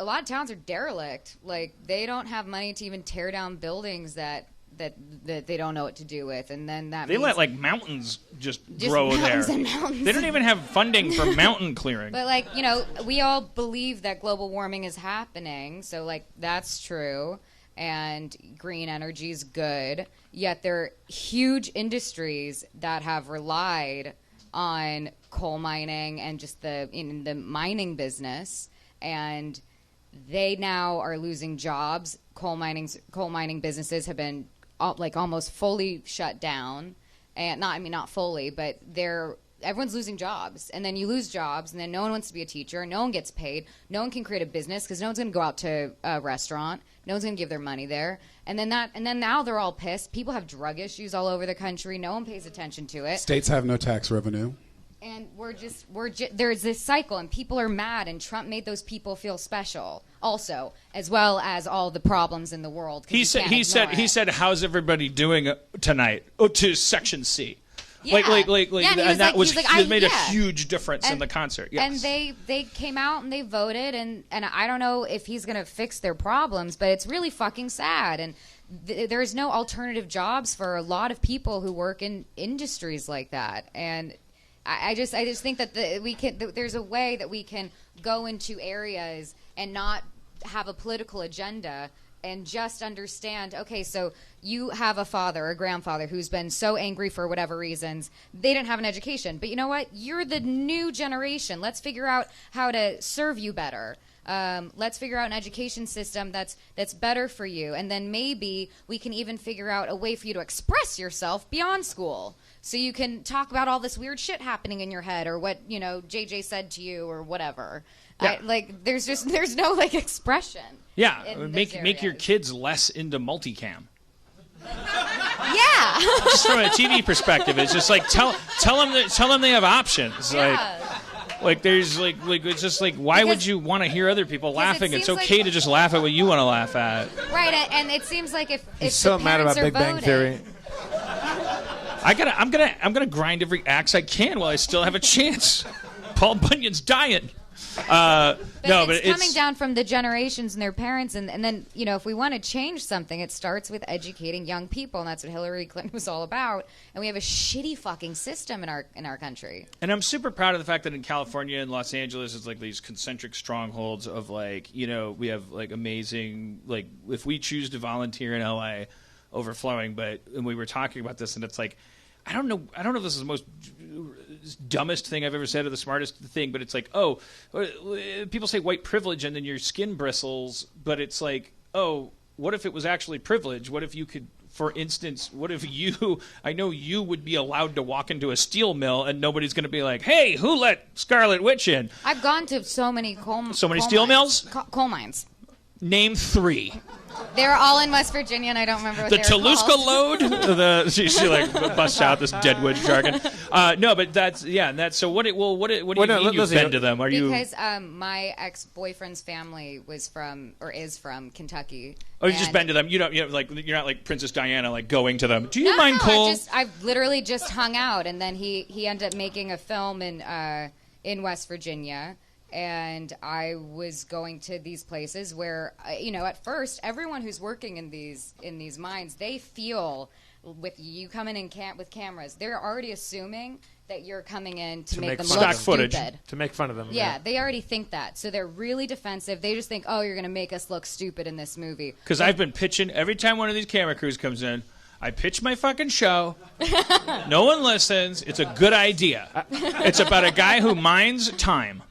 S4: lot of towns are derelict. Like, they don't have money to even tear down buildings that they don't know what to do with, and then they
S3: let like mountains just grow there. Mountains. They don't even have funding for mountain clearing.
S4: But we all believe that global warming is happening, so like that's true, and green energy is good. Yet there are huge industries that have relied on coal mining and just in the mining business, and they now are losing jobs. Coal mining businesses have been almost fully shut down, and not fully, but everyone's losing jobs, and then you lose jobs, and then no one wants to be a teacher, no one gets paid, no one can create a business because no one's going to go out to a restaurant, no one's going to give their money there, and then now they're all pissed. People have drug issues all over the country. No one pays attention to it.
S6: States have no tax revenue.
S4: And there's this cycle, and people are mad, and Trump made those people feel special also, as well as all the problems in the world. He
S3: said, how's everybody doing tonight? Oh, to Section C.
S4: Yeah.
S3: And that was made a huge difference in the concert. Yes.
S4: And they came out and they voted, and I don't know if he's going to fix their problems, but it's really fucking sad. And there's no alternative jobs for a lot of people who work in industries like that. And I just think that there's a way that we can go into areas and not have a political agenda and just understand, okay, so you have a father or grandfather who's been so angry for whatever reasons. They didn't have an education. But you know what? You're the new generation. Let's figure out how to serve you better. Let's figure out an education system that's better for you, and then maybe we can even figure out a way for you to express yourself beyond school, so you can talk about all this weird shit happening in your head, or what JJ said to you, or whatever.
S3: Yeah.
S4: There's no like expression.
S3: Yeah, make your kids less into multicam.
S4: Yeah.
S3: Just from a TV perspective, it's just like tell them they have options.
S4: Yeah.
S3: Like there's like it's just like why would you want to hear other people laughing? It's okay to just laugh at what you want to laugh at.
S4: Right, and it seems like if
S1: He's so
S4: the
S1: mad about
S4: parents
S1: Big Bang
S4: voting,
S1: Theory.
S3: I'm gonna grind every axe I can while I still have a chance. Paul Bunyan's dying.
S4: But it's coming down from the generations and their parents, and then if we want to change something, it starts with educating young people, and that's what Hillary Clinton was all about. And we have a shitty fucking system in our country.
S3: And I'm super proud of the fact that in California and Los Angeles, it's like these concentric strongholds of we have like amazing, like if we choose to volunteer in LA, overflowing. And we were talking about this, and it's like, I don't know if this is the most dumbest thing I've ever said or the smartest thing, but it's like, people say white privilege and then your skin bristles, but it's like, what if it was actually privilege? What if you could, for instance, I know you would be allowed to walk into a steel mill and nobody's going to be like, hey, who let Scarlet Witch in?
S4: I've gone to so many
S3: steel mills?
S4: Coal mines.
S3: Name 3.
S4: They're all in West Virginia, and I don't remember what
S3: the
S4: they were
S3: Toluca
S4: called.
S3: Load. She like busts out this Deadwood jargon. No, but that's so. What do you mean you've been to them?
S4: Because my ex-boyfriend's family is from Kentucky.
S3: Oh, you've just been to them. You're not like Princess Diana, like going to them. Do you mind coal?
S4: I've literally just hung out, and then he ended up making a film in West Virginia. And I was going to these places where, at first, everyone who's working in these mines, they feel with you coming in with cameras, they're already assuming that you're coming in to make them look stupid.
S1: To make fun of them.
S4: Yeah, they already think that. So they're really defensive. They just think, you're going to make us look stupid in this movie.
S3: Because I've been pitching, every time one of these camera crews comes in, I pitch my fucking show. No one listens. It's a good idea. It's about a guy who mines time.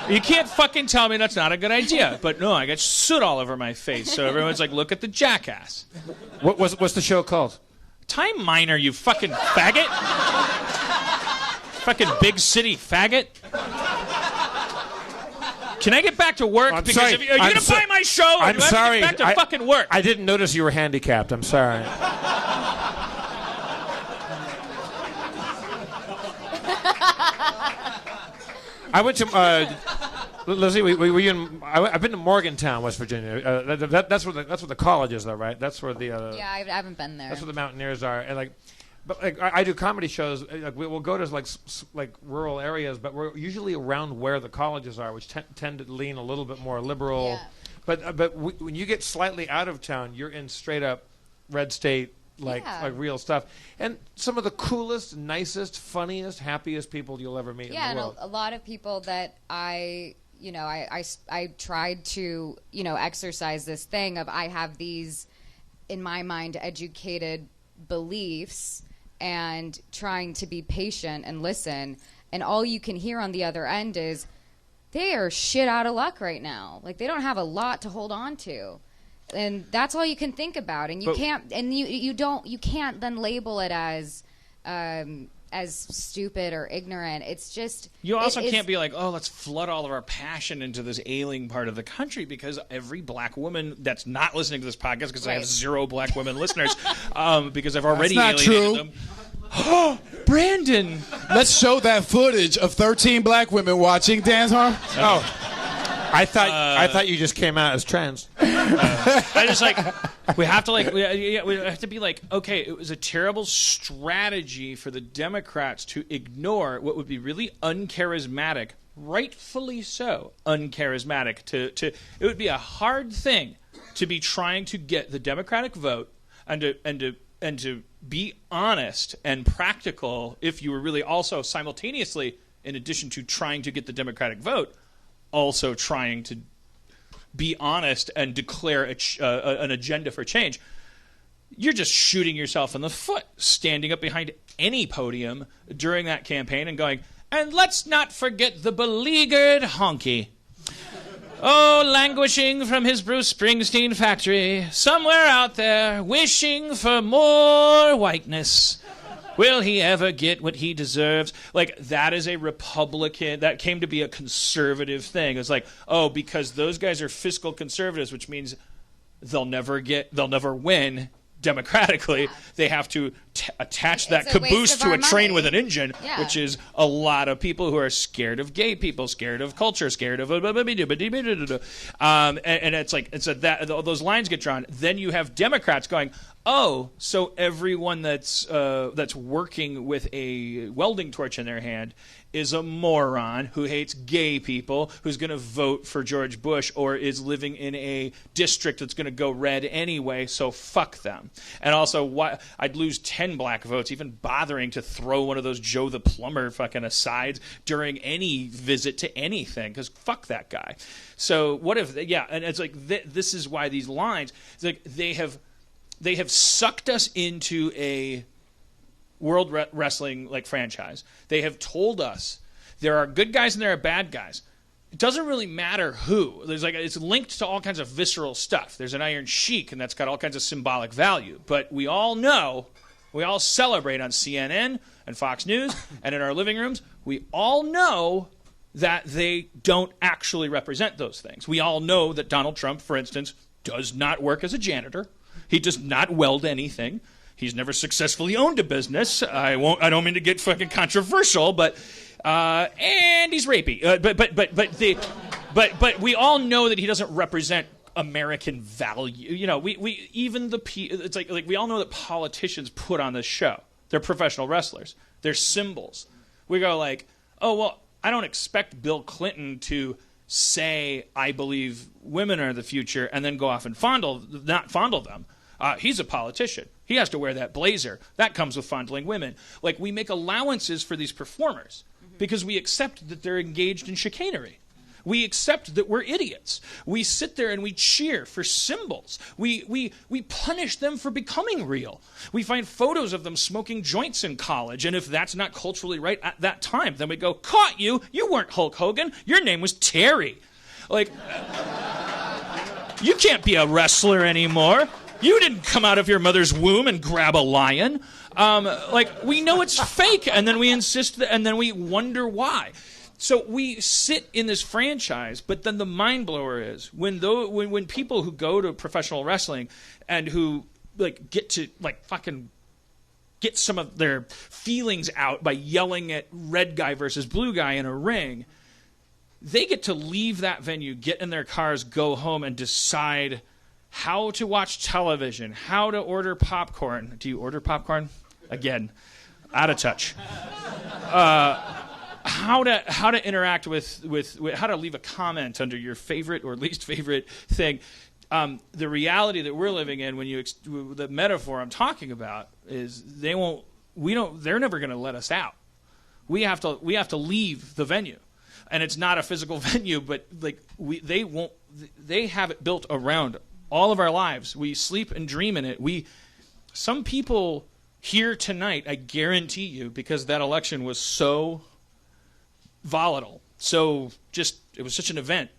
S3: You can't fucking tell me that's not a good idea. But no, I got soot all over my face. So everyone's like, look at the jackass.
S1: What's the show called?
S3: Time Miner, you fucking faggot. Fucking big city faggot. Can I get back to work?
S1: I'm
S3: because
S1: sorry.
S3: Are you going to buy my show? Or
S1: I'm
S3: do I
S1: sorry.
S3: have to get back to fucking work?
S1: I didn't notice you were handicapped. I'm sorry. I went to Lizzie. Were you in? I've been to Morgantown, West Virginia. That's where the college is, though, right? That's where the
S4: yeah, I haven't been there.
S1: That's where the Mountaineers are, and I do comedy shows. We'll go to like rural areas, but we're usually around where the colleges are, which tend to lean a little bit more liberal.
S4: Yeah.
S1: But when you get slightly out of town, you're in straight up red state. Like real stuff, and some of the coolest, nicest, funniest, happiest people you'll ever meet in the world.
S4: Yeah, and a lot of people that I tried to exercise this thing of I have these in my mind educated beliefs and trying to be patient and listen, and all you can hear on the other end is they are shit out of luck right now. Like they don't have a lot to hold on to. And that's all you can think about, and you can't then label it as stupid or ignorant. It's just
S3: you also can't be like, let's flood all of our passion into this ailing part of the country, because every black woman that's not listening to this podcast, because I have 0 black women listeners, because I've already alienated them. Oh, Brandon!
S6: Let's show that footage of 13 black women watching Dance Harm.
S1: I thought you just came out as trans.
S3: I just we have to we have to be like, okay, it was a terrible strategy for the Democrats to ignore what would be really uncharismatic, rightfully so, uncharismatic. It would be a hard thing to be trying to get the Democratic vote and to be honest and practical if you were really also simultaneously, in addition to trying to get the Democratic vote, also trying to be honest and declare an agenda for change. You're just shooting yourself in the foot, standing up behind any podium during that campaign and going, and let's not forget the beleaguered honky. Oh, languishing from his Bruce Springsteen factory, somewhere out there, wishing for more whiteness. Will he ever get what he deserves? Like, that is a Republican, that came to be a conservative thing. It's like, oh, because those guys are fiscal conservatives, which means they'll never win democratically. They have to attach that caboose to a train with an engine, which is a lot of people who are scared of gay people, scared of culture, scared of and it's like that those lines get drawn. Then you have Democrats going, oh, so everyone that's working with a welding torch in their hand is a moron who hates gay people, who's going to vote for George Bush, or is living in a district that's going to go red anyway, so fuck them. And also, I'd lose 10 black votes even bothering to throw one of those Joe the Plumber fucking asides during any visit to anything, because fuck that guy. So what if, and it's like, this is why these lines, it's like they have sucked us into a world wrestling like franchise. They have told us there are good guys and there are bad guys. It doesn't really matter who. It's linked to all kinds of visceral stuff. There's an Iron Sheik, and that's got all kinds of symbolic value. But we all know, we all celebrate on CNN and Fox News and in our living rooms, we all know that they don't actually represent those things. We all know that Donald Trump, for instance, does not work as a janitor. He does not weld anything. He's never successfully owned a business. I don't mean to get fucking controversial, but and he's rapey. But we all know that he doesn't represent American value. You know, it's like we all know that politicians put on this show. They're professional wrestlers. They're symbols. We go like, oh well, I don't expect Bill Clinton to say I believe women are the future and then go off and not fondle them. He's a politician. He has to wear that blazer. That comes with fondling women. Like, we make allowances for these performers because we accept that they're engaged in chicanery. We accept that we're idiots. We sit there and we cheer for symbols. We punish them for becoming real. We find photos of them smoking joints in college, and if that's not culturally right at that time, then we go, caught you. You weren't Hulk Hogan. Your name was Terry. Like, you can't be a wrestler anymore. You didn't come out of your mother's womb and grab a lion. We know it's fake, and then we insist, and then we wonder why. So we sit in this franchise, but then the mind blower is when people who go to professional wrestling and who get to fucking get some of their feelings out by yelling at red guy versus blue guy in a ring, they get to leave that venue, get in their cars, go home, and decide how to watch television, how to order popcorn. Do you order popcorn? Again, out of touch. How to interact with how to leave a comment under your favorite or least favorite thing. The reality that we're living in, the metaphor I'm talking about is they're never going to let us out. We have to leave the venue, and it's not a physical venue, but they have it built around all of our lives. We sleep and dream in it. Some people here tonight, I guarantee you, because that election was so volatile, it was such an event.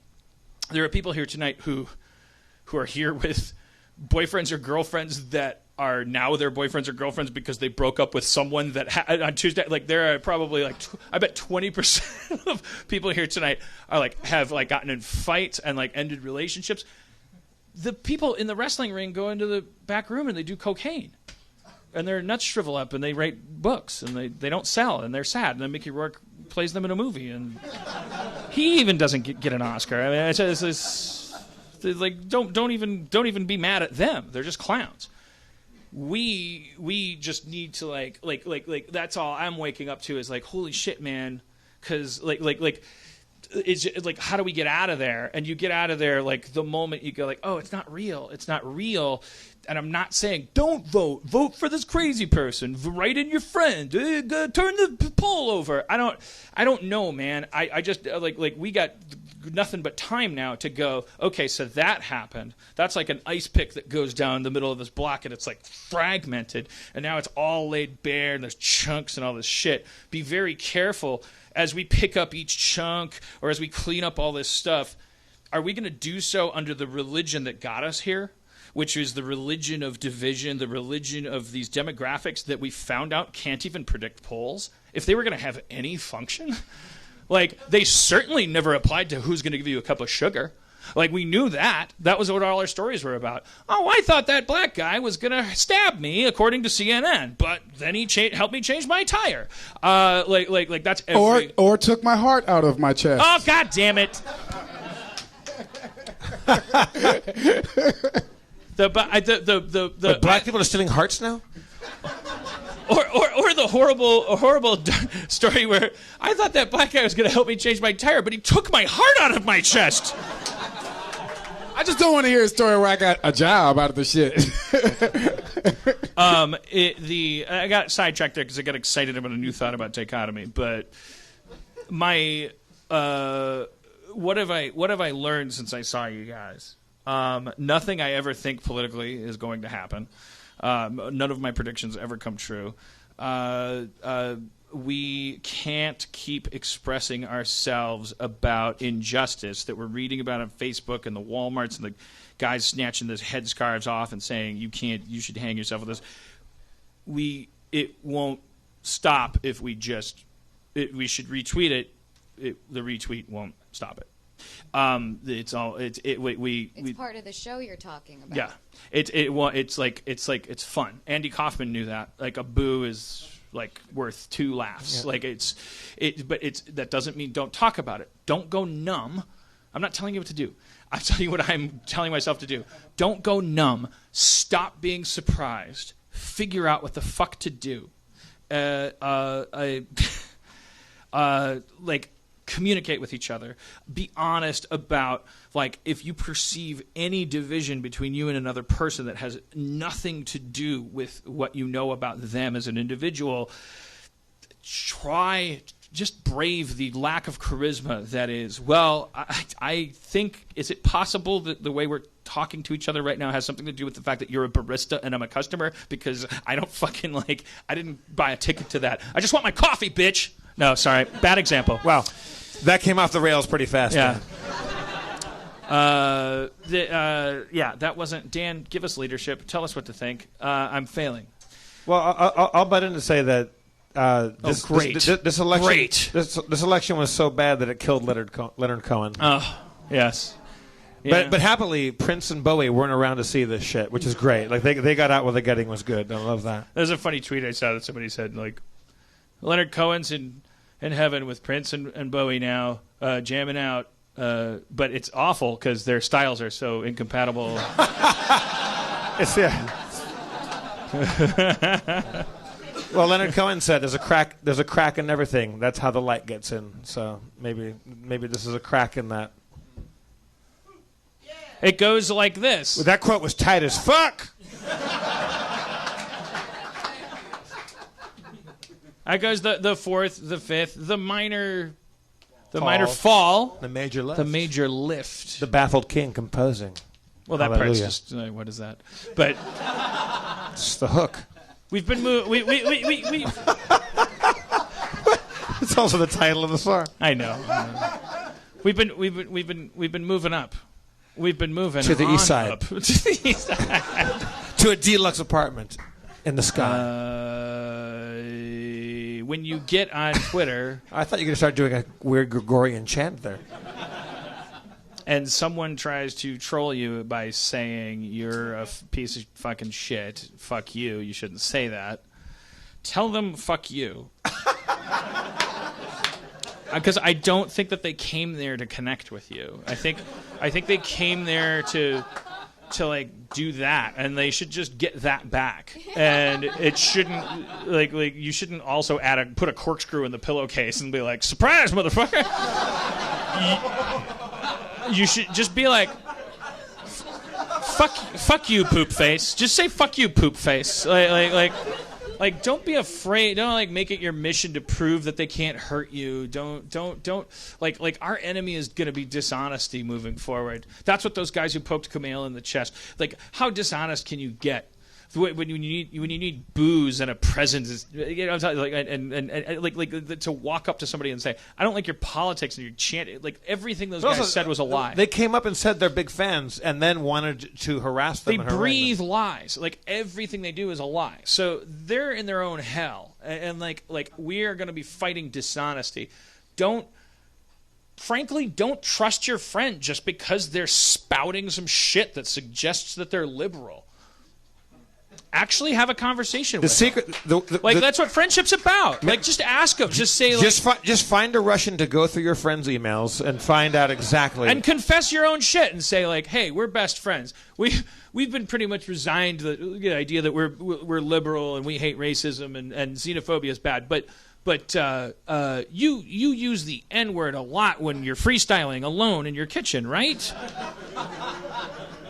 S3: There are people here tonight who are here with boyfriends or girlfriends that are now their boyfriends or girlfriends because they broke up with someone that on Tuesday. There are probably I bet 20% of people here tonight are have gotten in fights and ended relationships. The people in the wrestling ring go into the back room and they do cocaine. And their nuts shrivel up and they write books and they don't sell and they're sad. And then Mickey Rourke plays them in a movie and he even doesn't get an Oscar. I mean, don't even be mad at them. They're just clowns. We just need to that's all I'm waking up to is holy shit, man, because it's how do we get out of there? And you get out of there the moment you go oh, it's not real. And I'm not saying don't vote for this crazy person, write in your friend, turn the poll over. I don't know, man. I just we got nothing but time now to go, okay, so that happened. That's like an ice pick that goes down the middle of this block and it's fragmented and now it's all laid bare and there's chunks and all this shit. Be very careful as we pick up each chunk or as we clean up all this stuff. are we going to do so under the religion that got us here, which is the religion of division, the religion of these demographics that we found out can't even predict polls? If they were going to have any function, like, they certainly never applied to who's going to give you a cup of sugar. Like, we knew that. That was what all our stories were about. Oh, I thought that black guy was going to stab me, according to CNN, but then he helped me change my tire. Like that's every...
S6: Or took my heart out of my chest.
S3: Oh, God damn it.
S1: The black people are stealing hearts now?
S3: Or the horrible story where I thought that black guy was going to help me change my tire, but he took my heart out of my chest.
S6: I just don't want to hear a story where I got a job out of the shit.
S3: I got sidetracked there because I got excited about a new thought about dichotomy. But my what have I learned since I saw you guys? Nothing I ever think politically is going to happen. None of my predictions ever come true. We can't keep expressing ourselves about injustice that we're reading about on Facebook and the Walmarts and the guys snatching those headscarves off and saying you should hang yourself with this. It won't stop if we should retweet it. The retweet won't stop it. It's
S4: part of the show you're talking about.
S3: Yeah, it's fun. Andy Kaufman knew that. Like, a boo is like worth 2 laughs. Yeah. But that doesn't mean don't talk about it. Don't go numb. I'm not telling you what to do. I'm telling you what I'm telling myself to do. Don't go numb. Stop being surprised. Figure out what the fuck to do. Communicate with each other. Be honest about, like, if you perceive any division between you and another person that has nothing to do with what you know about them as an individual, just brave the lack of charisma that is. Well, I think, is it possible that the way we're talking to each other right now has something to do with the fact that you're a barista and I'm a customer? Because I didn't buy a ticket to that. I just want my coffee, bitch. No, sorry. Bad example.
S1: Wow. That came off the rails pretty fast.
S3: Yeah. That wasn't... Dan, give us leadership. Tell us what to think. I'm failing.
S1: Well, I'll butt in to say that this election was so bad that it killed Leonard Cohen.
S3: Oh, yes. Yeah.
S1: But happily, Prince and Bowie weren't around to see this shit, which is great. Like, they got out while the getting was good. I love that.
S3: There's a funny tweet I saw that somebody said, like, Leonard Cohen's in heaven with Prince and Bowie now, jamming out. But it's awful because their styles are so incompatible.
S1: Well, Leonard Cohen said there's a crack in everything. That's how the light gets in. So maybe this is a crack in that.
S3: It goes like this.
S1: Well, that quote was tight as fuck.
S3: That goes the fourth, the fifth, the minor fall,
S1: the major lift,
S3: the
S1: baffled king composing.
S3: Well, that part's just what is that? But
S1: it's the hook.
S3: We've been we.
S1: It's also the title of the song.
S3: I know. We've been moving up. We've been moving
S1: to the east side.
S3: Up. To the east side.
S1: To a deluxe apartment in the sky.
S3: When you get on Twitter...
S1: I thought you were going to start doing a weird Gregorian chant there.
S3: And someone tries to troll you by saying, you're a piece of fucking shit, fuck you, you shouldn't say that. Tell them, fuck you. Because I don't think that they came there to connect with you. I think they came there to like do that, and they should just get that back. And it shouldn't like you shouldn't also put a corkscrew in the pillowcase and be like, surprise, motherfucker. You should just be like, fuck you, poop face. Just say fuck you, poop face. Like, don't be afraid. Don't like make it your mission to prove that they can't hurt you. Don't like our enemy is going to be dishonesty moving forward. That's what those guys who poked Kumail in the chest. Like, how dishonest can you get? when you need booze and a present, I'm talking like and to walk up to somebody and say, I don't like your politics and your chant, like everything those guys said was a lie.
S1: They came up and said they're big fans and then wanted to harass them.
S3: They breathe lies. Like everything they do is a lie. So they're in their own hell, and like we are going to be fighting dishonesty. Frankly, don't trust your friend just because they're spouting some shit that suggests that they're liberal. Actually have a conversation with them. That's what friendship's about. Like, just ask them. Just say, like...
S1: Just find a Russian to go through your friends' emails and find out exactly...
S3: And confess your own shit and say, like, hey, we're best friends. We've been pretty much resigned to the idea that we're liberal and we hate racism and xenophobia is bad. But you use the N-word a lot when you're freestyling alone in your kitchen, right?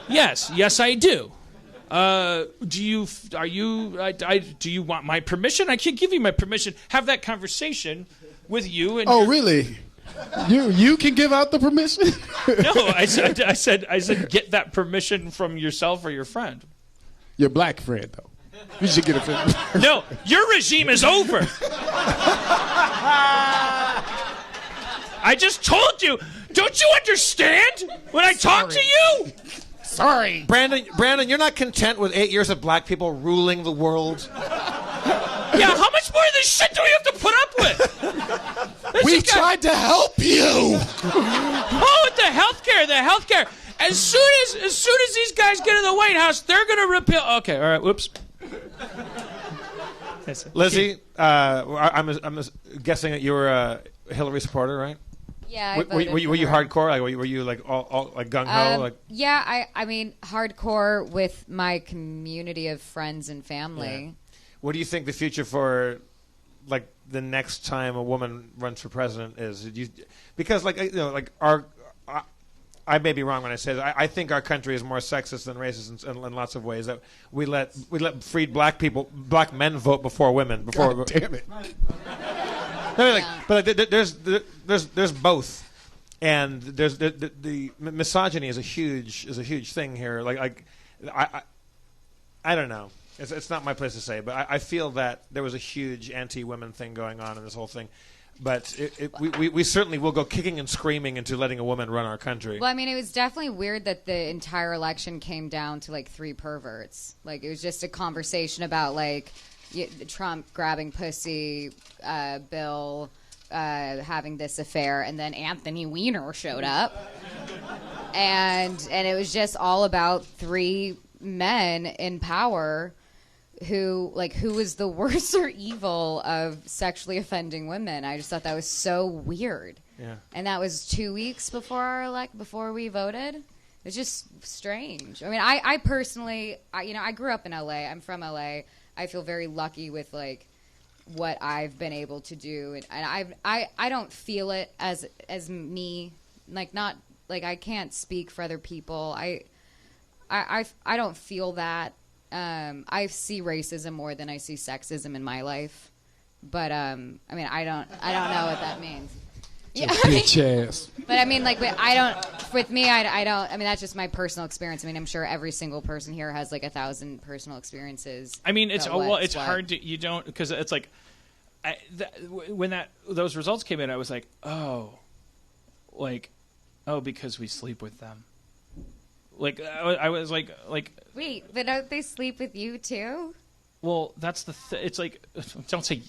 S3: Yes, I do. Do you want my permission? I can't give you my permission. Have that conversation with you. And
S6: really? You can give out the permission?
S3: No, I said get that permission from yourself or your friend.
S6: Your black friend, though. You should get a friend.
S3: No, your regime is over. I just told you. Don't you understand when I talk to you?
S6: Sorry.
S1: Brandon, you're not content with 8 years of black people ruling the world?
S3: Yeah, how much more of this shit do we have to put up with?
S6: We tried to help you.
S3: Oh, the healthcare. As soon as these guys get in the White House, they're going to repeal... Okay, all right, whoops.
S1: Lizzie, I'm guessing that you were a Hillary supporter, right?
S4: Yeah,
S1: were you hardcore? Like, were you like all like gung ho?
S4: Yeah, I mean hardcore with my community of friends and family.
S1: Yeah. What do you think the future for like the next time a woman runs for president is? Because I may be wrong when I say that. I think our country is more sexist than racist in lots of ways. That we let freed black men vote before women.
S6: God damn it.
S1: There's both, and there's the misogyny is a huge thing here. I don't know. It's not my place to say, but I feel that there was a huge anti-women thing going on in this whole thing. But we certainly will go kicking and screaming into letting a woman run our country.
S4: Well, I mean, it was definitely weird that the entire election came down to like 3 perverts. Like, it was just a conversation about like Trump grabbing pussy, Bill having this affair, and then Anthony Weiner showed up, and it was just all about 3 men in power who was the worst or evil of sexually offending women. I just thought that was so weird.
S1: Yeah. And
S4: that was 2 weeks before we voted. It's just strange. I mean, I personally, I grew up in LA. I'm from LA. I feel very lucky with like what I've been able to do, and I don't feel it as me, like not like I can't speak for other people. I don't feel that. I see racism more than I see sexism in my life, but I mean I don't know what that means. Yeah,
S6: bitch ass.
S4: But I mean, like, I don't. With me, I don't. I mean, that's just my personal experience. I mean, I'm sure every single person here has like 1,000 personal experiences.
S3: I mean, it's hard to because it's like, when those results came in, I was like, because we sleep with them. Like I was like.
S4: Wait, but don't they sleep with you too?
S3: Well, that's the it's like, don't say,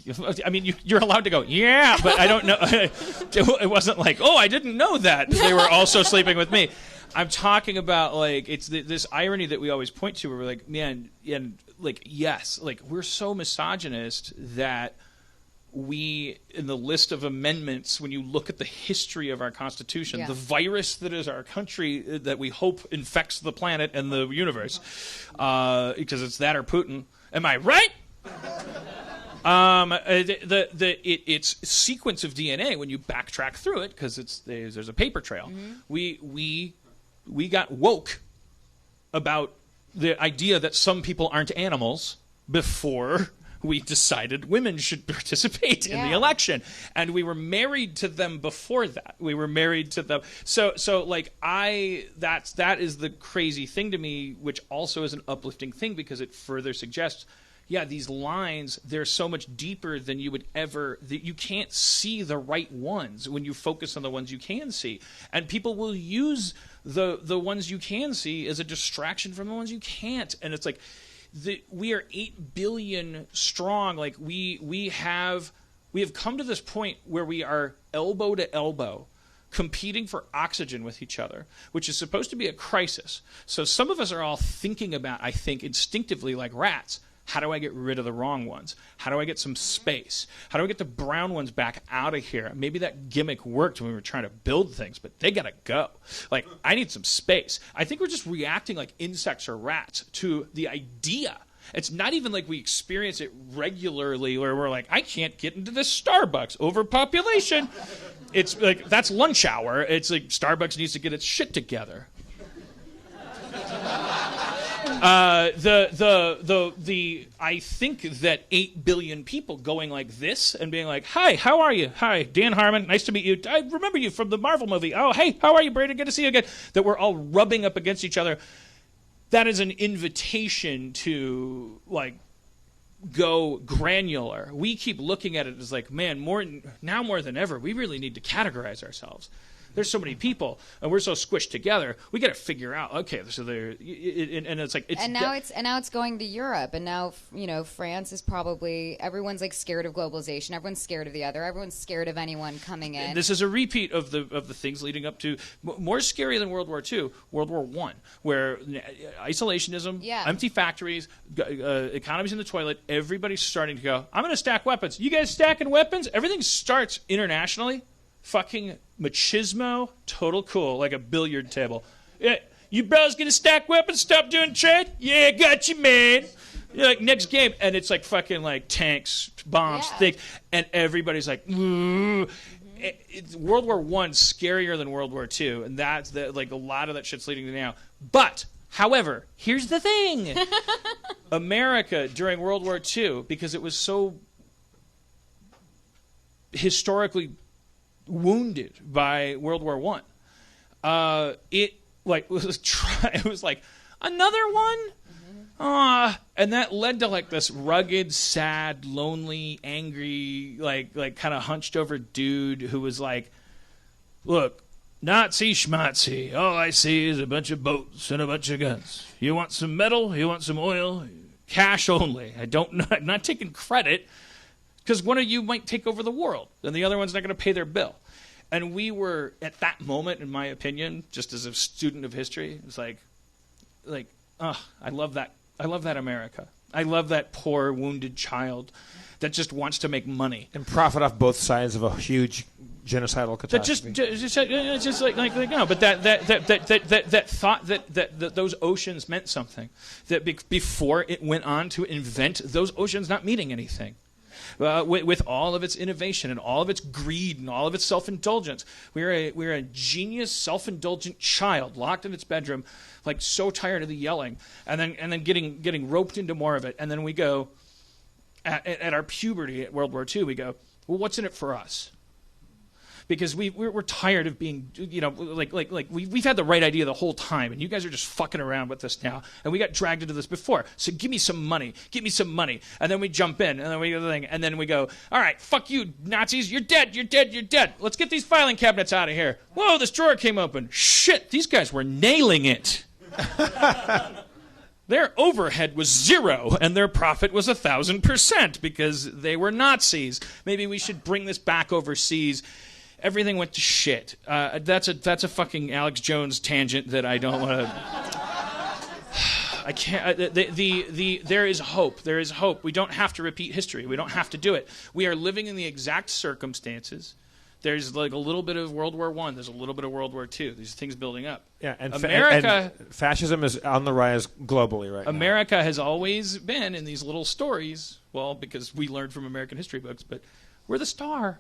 S3: I mean, you're allowed to go, yeah, but I don't know. It wasn't like, I didn't know that they were also sleeping with me. I'm talking about, like, it's this irony that we always point to where we're like, man, and, like, yes, like, we're so misogynist that we, in the list of amendments, when you look at the history of our Constitution, the virus that is our country that we hope infects the planet and the universe, because it's that or Putin. Am I right? It's sequence of DNA when you backtrack through it, because there's a paper trail. Mm-hmm. We got woke about the idea that some people aren't animals before we decided women should participate in the election, and we were married to them before that. We were married to them. So like that is the crazy thing to me, which also is an uplifting thing because it further suggests, these lines, they're so much deeper than you would ever, that you can't see the right ones when you focus on the ones you can see. And people will use the ones you can see as a distraction from the ones you can't. And it's like, we are 8 billion strong. Like we have come to this point where we are elbow to elbow competing for oxygen with each other, which is supposed to be a crisis. So some of us are all thinking about, I think, instinctively like rats, how do I get rid of the wrong ones? How do I get some space? How do I get the brown ones back out of here? Maybe that gimmick worked when we were trying to build things, but they got to go. Like, I need some space. I think we're just reacting like insects or rats to the idea. It's not even like we experience it regularly where we're like, I can't get into this Starbucks. Overpopulation. It's like, that's lunch hour. It's like Starbucks needs to get its shit together. I think that 8 billion people going like this and being like, hi, how are you? Hi, Dan Harmon, nice to meet you. I remember you from the Marvel movie. Oh, hey, how are you, Brandon? Good to see you again. That we're all rubbing up against each other. That is an invitation to, like, go granular. We keep looking at it as like, man, now more than ever, we really need to categorize ourselves. There's so many people, and we're so squished together. We got to figure out. Okay, so there, and it's like
S4: now it's going to Europe, and now France is probably everyone's like scared of globalization. Everyone's scared of the other. Everyone's scared of anyone coming in.
S3: This is a repeat of the things leading up to more scary than World War II, World War I, where isolationism, empty factories, economies in the toilet. Everybody's starting to go, I'm going to stack weapons. You guys stacking weapons? Everything starts internationally. Fucking machismo, total cool, like a billiard table. Yeah, you bros gonna stack weapons, stop doing trade? Yeah, got you, man. You're like, next game. And it's like fucking like tanks, bombs, things. And everybody's like, ooh. World War I's scarier than World War II. And that's like a lot of that shit's leading to now. But, however, here's the thing. America during World War II, because it was so historically wounded by World War I. It was like another one, and that led to like this rugged, sad, lonely, angry, like kind of hunched over dude who was like, "Look, Nazi schmatzi. All I see is a bunch of boats and a bunch of guns. You want some metal? You want some oil? Cash only. I'm not taking credit." Because one of you might take over the world, and the other one's not going to pay their bill. And we were, at that moment, in my opinion, just as a student of history, it was like, I love that. I love that America. I love that poor, wounded child that just wants to make money.
S1: And profit off both sides of a huge genocidal catastrophe.
S3: Just like no, but that thought that those oceans meant something. That before it went on to invent those oceans not meaning anything. With all of its innovation and all of its greed and all of its self-indulgence. We're a genius, self-indulgent child locked in its bedroom, like so tired of the yelling, and then getting roped into more of it. And then we go, at our puberty at World War II, we go, well, what's in it for us? Because we're tired of being, we've had the right idea the whole time, and you guys are just fucking around with this now. And we got dragged into this before. So give me some money. And then we jump in, and then we go the thing, and then we go, all right, fuck you, Nazis. You're dead. Let's get these filing cabinets out of here. Whoa, this drawer came open. Shit, these guys were nailing it. Their overhead was 0, and their profit was 1,000% because they were Nazis. Maybe we should bring this back overseas. Everything went to shit. That's a fucking Alex Jones tangent that I don't want to. I can't. There is hope. There is hope. We don't have to repeat history. We don't have to do it. We are living in the exact circumstances. There's like a little bit of World War I. There's a little bit of World War II. These things building up.
S1: Yeah, and America, and fascism is on the rise globally right now.
S3: America has always been in these little stories. Well, because we learned from American history books, but we're the star.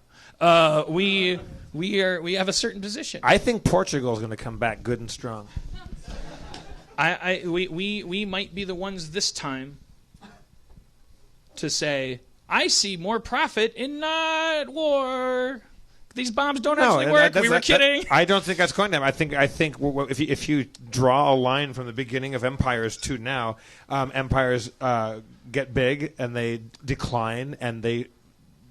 S3: We have a certain position.
S1: I think Portugal is going to come back good and strong.
S3: We might be the ones this time. to say, I see more profit in not war. These bombs don't actually work. We were kidding.
S1: I don't think that's going to happen. I think if you draw a line from the beginning of empires to now, empires get big and they decline and they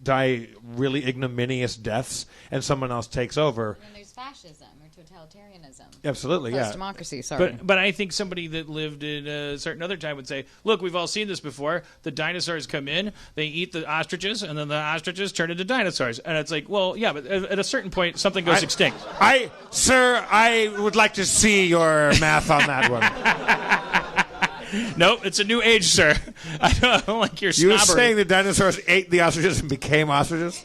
S1: die really ignominious deaths, and someone else takes over.
S4: And there's fascism or totalitarianism.
S1: Absolutely, yeah.
S4: Democracy, sorry.
S3: But I think somebody that lived in a certain other time would say, look, we've all seen this before. The dinosaurs come in, they eat the ostriches, and then the ostriches turn into dinosaurs. And it's like, well, yeah, but at a certain point, something goes extinct.
S1: Sir, I would like to see your math on that one.
S3: Nope, it's a new age, sir. I don't like your snobbery.
S1: You were saying the dinosaurs ate the ostriches and became ostriches?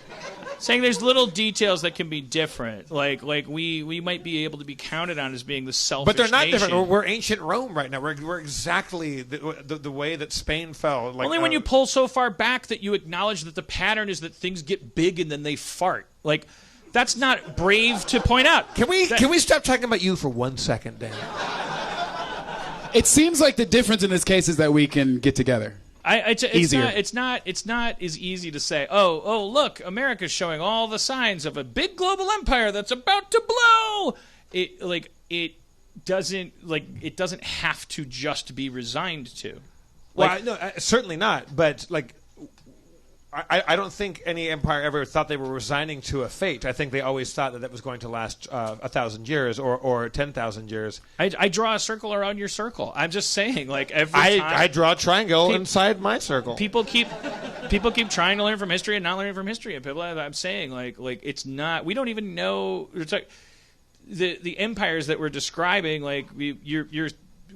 S3: Saying there's little details that can be different. Like we might be able to be counted on as being the selfish
S1: But they're not
S3: nation.
S1: different. We're ancient Rome right now. We're exactly the way that Spain fell. Like,
S3: only when you pull so far back that you acknowledge that the pattern is that things get big and then they fart. Like, that's not brave to point out.
S1: Can we stop talking about you for 1 second, Dan?
S6: It seems like the difference in this case is that we can get together. Easier.
S3: It's not as easy to say, oh, look, America's showing all the signs of a big global empire that's about to blow. It doesn't have to just be resigned to.
S1: Certainly not. But I don't think any empire ever thought they were resigning to a fate. I think they always thought that was going to last 1,000 years or 10,000 years.
S3: I draw a circle around your circle. I'm just saying, every time
S1: I draw a triangle inside my circle.
S3: People keep trying to learn from history and not learning from history. And people, I'm saying, it's not. We don't even know. It's like the empires that we're describing.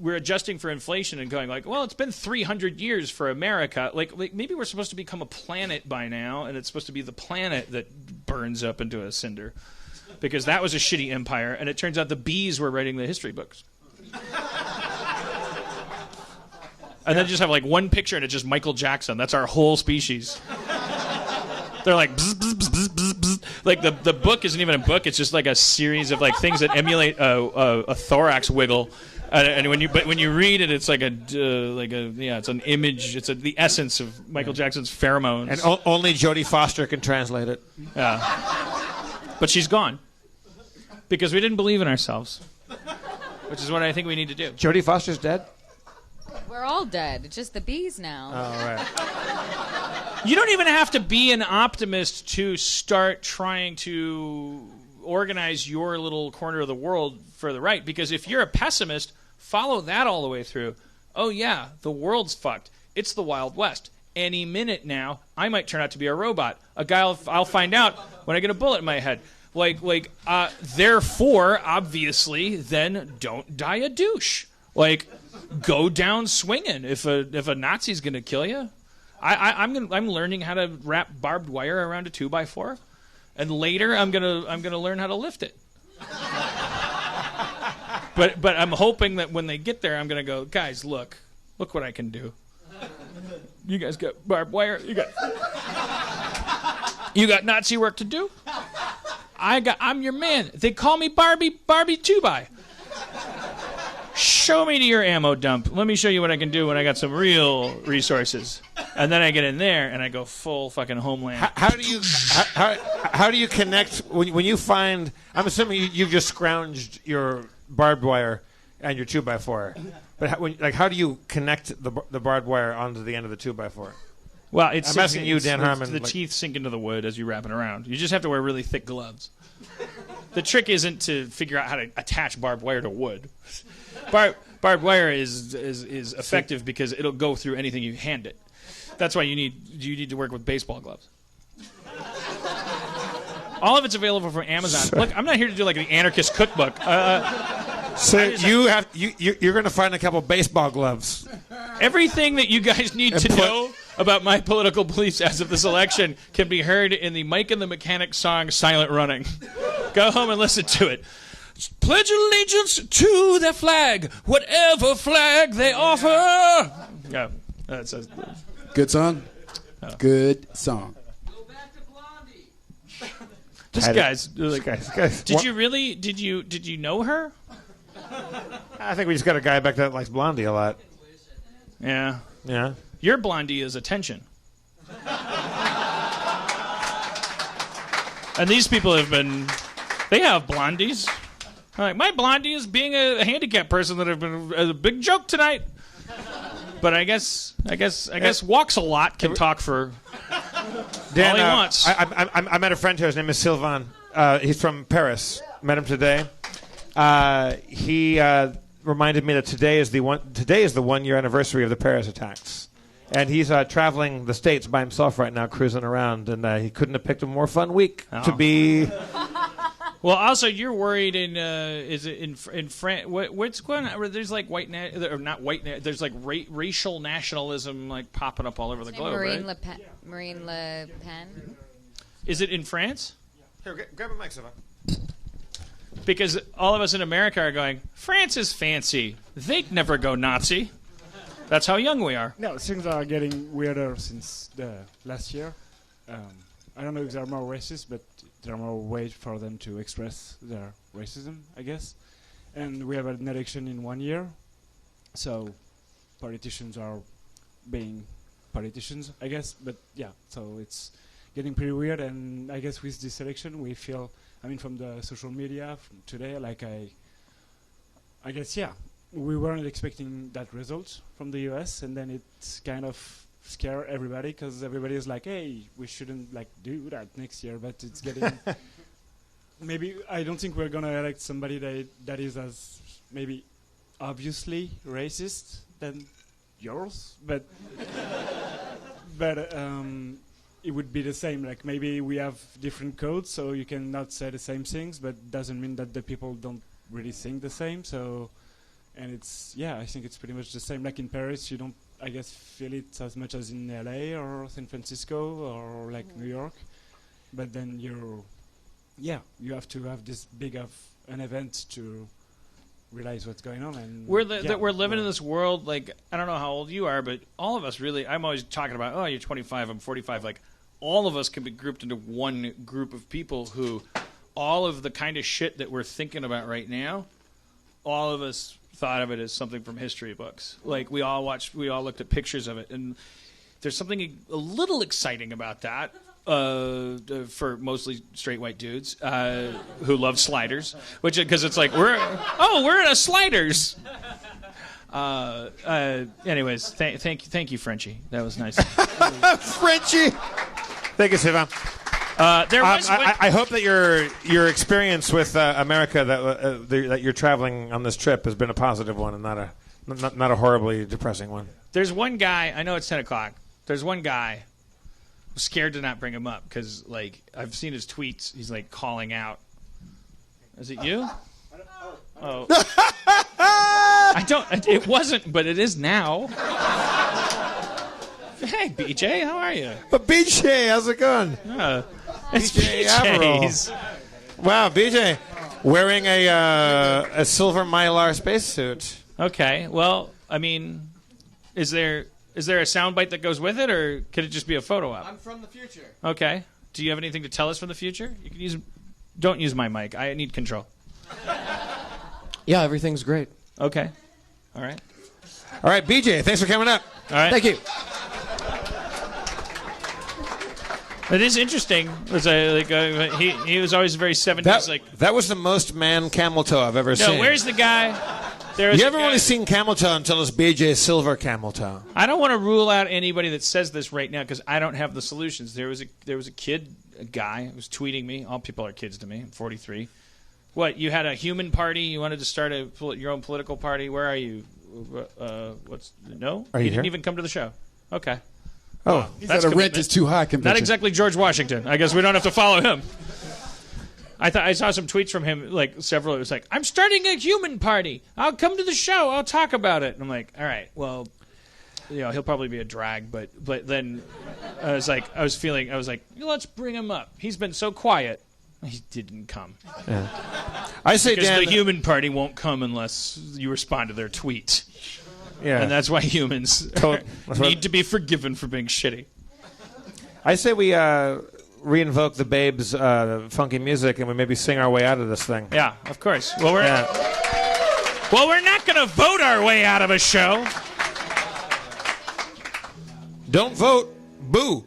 S3: We're adjusting for inflation and going well, it's been 300 years for America. Maybe we're supposed to become a planet by now, and it's supposed to be the planet that burns up into a cinder, because that was a shitty empire, and it turns out the bees were writing the history books. And then just have one picture, and it's just Michael Jackson. That's our whole species. They're like, bzz, bzz, bzz, bzz, bzz. The book isn't even a book. It's just a series of things that emulate a thorax wiggle. And when you read it, it's it's an image. It's the essence of Michael Jackson's pheromones.
S1: And only Jodie Foster can translate it.
S3: Yeah, but she's gone because we didn't believe in ourselves, which is what I think we need to do.
S1: Jodie Foster's dead.
S4: We're all dead. It's just the bees now.
S1: Oh, right.
S3: You don't even have to be an optimist to start trying to organize your little corner of the world for the right, because if you're a pessimist, follow that all the way through. Oh yeah, the world's fucked. It's the Wild West. Any minute now, I might turn out to be a robot. A guy I'll find out when I get a bullet in my head. Therefore, obviously, then don't die a douche. Go down swinging if a Nazi's gonna kill you. I'm learning how to wrap barbed wire around a 2x4, and later I'm gonna learn how to lift it. But I'm hoping that when they get there, I'm gonna go, guys, look what I can do. You guys got barbed wire. You got Nazi work to do. I'm your man. They call me Barbie 2x. Show me to your ammo dump. Let me show you what I can do when I got some real resources. And then I get in there and I go full fucking Homeland.
S1: How do you connect when you find? I'm assuming you've just scrounged your barbed wire and your 2x4. But how do you connect the barbed wire onto the end of the 2x4?
S3: Well,
S1: I'm asking you, Dan Harmon.
S3: The teeth sink into the wood as you wrap it around. You just have to wear really thick gloves. The trick isn't to figure out how to attach barbed wire to wood. Barbed wire is effective because it'll go through anything you hand it. That's why you need to work with baseball gloves. All of it's available from Amazon. Sure. Look, I'm not here to do the anarchist cookbook.
S1: So you're going to find a couple baseball gloves.
S3: Everything that you guys need to know about my political beliefs as of this election can be heard in the Mike and the Mechanic song "Silent Running." Go home and listen to it. Pledge allegiance to their flag, whatever flag they offer. Yeah, that's a
S6: good song. Oh. Good song.
S8: Go back to Blondie.
S3: This guy's. Did you know her?
S1: I think we just got a guy back that likes Blondie a lot.
S3: Yeah.
S1: Yeah.
S3: Your Blondie is attention. And these people they have blondies. Like, my blondie is being a handicapped person that have been a big joke tonight. But I guess walks a lot can talk for
S1: Dan,
S3: all he wants.
S1: I met a friend here. His name is Sylvain. He's from Paris. Met him today. He reminded me that today is the 1 year anniversary of the Paris attacks. And he's traveling the States by himself right now, cruising around, and he couldn't have picked a more fun week to be.
S3: Well, also, you're worried is it in France? What's going on? There's like there's like racial nationalism like popping up all over the globe,
S4: Marine
S3: right?
S4: Marine Le Pen.
S3: Is it in France?
S1: Here, grab a mic, Sylvain.
S3: Because all of us in America are going, France is fancy. They'd never go Nazi. That's how young we are.
S10: No, things are getting weirder since the last year. I don't know if they're more racist, but there are more ways for them to express their racism, I guess. And we have an election in 1 year, so politicians are being politicians, I guess. But yeah, so it's getting pretty weird. And I guess with this election, we feel, from the social media from today, like I guess, yeah, we weren't expecting that result from the US, and then it's kind of scare everybody because everybody is like, hey, we shouldn't do that next year. But it's getting maybe I don't think we're gonna elect somebody that is as maybe obviously racist than yours, but it would be the same. Like, maybe we have different codes, so you cannot say the same things, but doesn't mean that the people don't really think the same. So, and it's, I think it's pretty much the same. Like in Paris, you don't, I guess, feel it as much as in LA or San Francisco or like New York. But then you have to have this big of an event to realize what's going on. And
S3: we're living in this world, like, I don't know how old you are, but all of us really, I'm always talking about, oh, you're 25, I'm 45. Like, all of us can be grouped into one group of people who all of the kind of shit that we're thinking about right now, all of us thought of it as something from history books. Like, we all looked at pictures of it, and there's something a little exciting about that for mostly straight white dudes who love sliders, because it's like we're in a sliders. Anyways, thank you, Frenchie. That was nice.
S1: Frenchie. Thank you, Sylvain. I hope that your experience with America, that you're traveling on this trip, has been a positive one and not a horribly depressing one.
S3: There's one guy. I know it's 10 o'clock. There's one guy. I'm scared to not bring him up because, like, I've seen his tweets. He's like calling out. Is it you? Oh. I don't. It wasn't, but it is now. Hey, BJ, how are you?
S1: But BJ, how's it going?
S3: It's
S1: BJ's. Wow, BJ, wearing a silver Mylar spacesuit.
S3: Okay, well, I mean, is there a soundbite that goes with it, or could it just be a photo op?
S11: I'm from the future.
S3: Okay. Do you have anything to tell us from the future? You can use. Don't use my mic. I need control.
S11: Yeah, everything's great.
S3: Okay. All right.
S1: All right, BJ, thanks for coming up.
S3: All right.
S11: Thank you.
S3: It is interesting. He was always very 70s.
S1: That was the most man camel toe I've ever seen.
S3: No, where's the guy?
S1: You haven't really seen camel toe until it's BJ Silver camel toe.
S3: I don't want to rule out anybody that says this right now because I don't have the solutions. There was a guy who was tweeting me. All people are kids to me. I'm 43. What, you had a human party? You wanted to start your own political party? Where are you? No?
S1: Are you
S3: didn't
S1: here?
S3: even come to the show. Okay.
S1: Oh,
S6: that's a rent is too high convention.
S3: Not exactly George Washington. I guess we don't have to follow him. I saw some tweets from him, like several. It was like, I'm starting a human party. I'll come to the show. I'll talk about it. And I'm like, all right, well, he'll probably be a drag. But then I was like, let's bring him up. He's been so quiet. He didn't come.
S1: Yeah. I say,
S3: because
S1: Dan,
S3: the human party won't come unless you respond to their tweets.
S1: Yeah.
S3: And that's why humans need to be forgiven for being shitty.
S1: I say we reinvoke the Babes' funky music and we maybe sing our way out of this thing.
S3: Yeah, of course. Well, we're not going to vote our way out of a show.
S1: Don't vote. Boo.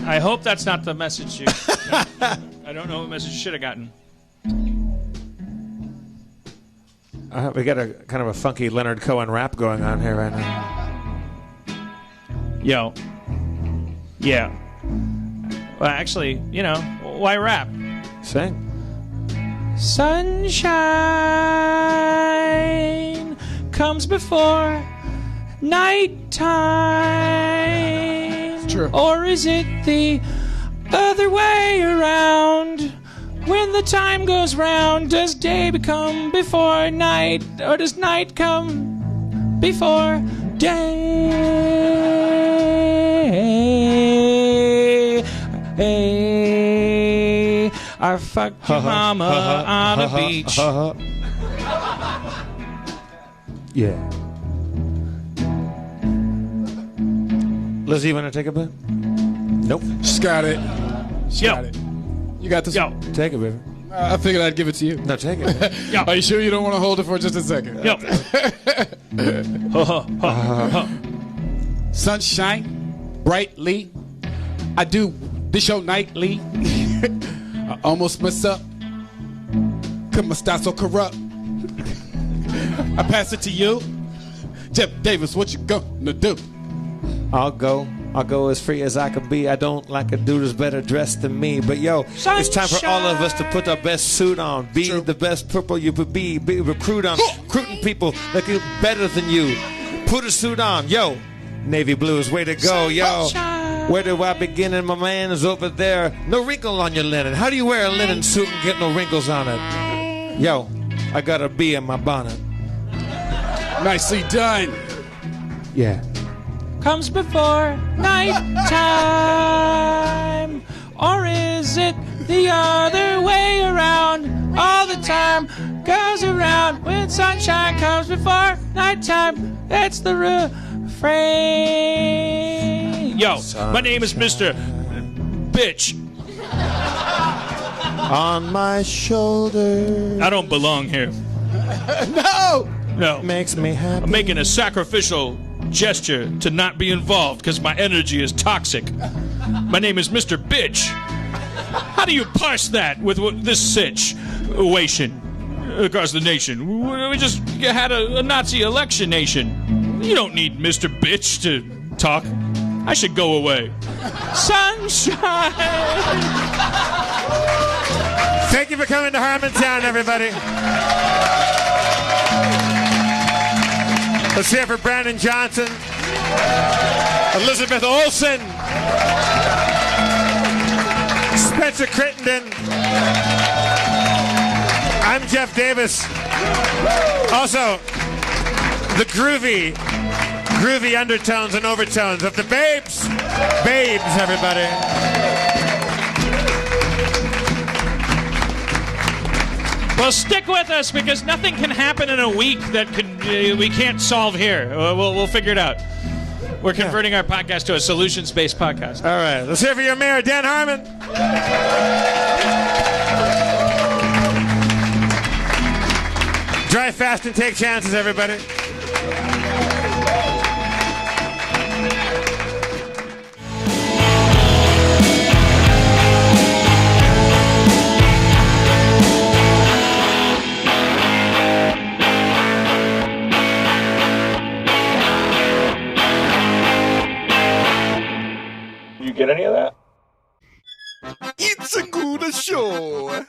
S3: I hope that's not the message you. I don't know what message you should have gotten.
S1: We got a kind of a funky Leonard Cohen rap going on here right now.
S3: Yo. Yeah. Well, actually, why rap?
S1: Sing.
S3: Sunshine comes before nighttime.
S6: True.
S3: Or is it the other way around? When the time goes round, does day become before night? Or does night come before day? Hey, I fucked your mama on a beach.
S1: Yeah. Lizzie, you want to take a bit? Nope.
S6: She's got it. She
S3: Yo.
S6: got it. You got this.
S3: Yo.
S1: Take it, baby.
S6: I figured I'd give it to you.
S1: No, take it.
S3: Yo.
S6: Are you sure you don't want to hold it for just a second?
S3: Yo.
S6: Sunshine, brightly. I do this show nightly. I almost mess up. Cause my style so corrupt. I pass it to you. Jeff Davis, what you gonna do?
S1: I'll go as free as I can be. I don't like a dude who's better dressed than me. But yo, it's time for all of us to put our best suit on. Be the best purple you could be. Recruiting people that can better than you. Put a suit on. Yo, Navy Blues, way to go. Yo, where do I begin? And my man is over there. No wrinkle on your linen. How do you wear a linen suit and get no wrinkles on it? Yo, I got a bee in my bonnet.
S6: Nicely done.
S1: Yeah.
S3: Comes before nighttime, or is it the other way around? All the time goes around when sunshine comes before nighttime. That's the refrain. Yo, my name is Mr. Bitch.
S5: On my shoulder.
S3: I don't belong here. No.
S5: Makes me happy.
S3: I'm making a sacrificial gesture to not be involved because my energy is toxic. My name is Mr. Bitch. How do you parse that with this situation across the nation? We just had a Nazi election nation. You don't need Mr. Bitch to talk. I should go away. Sunshine.
S1: Thank you for coming to Harmontown, everybody. Let's hear it for Brandon Johnson, Elizabeth Olsen, Spencer Crittenden. I'm Jeff Davis. Also, the groovy undertones and overtones of the Babes. Babes, everybody.
S3: Well, stick with us because nothing can happen in a week that we can't solve here. We'll figure it out. We're converting our podcast to a solutions-based podcast.
S1: All right, let's hear for your mayor, Dan Harmon. Drive fast and take chances, everybody.
S3: Get any of that?
S12: It's a good show.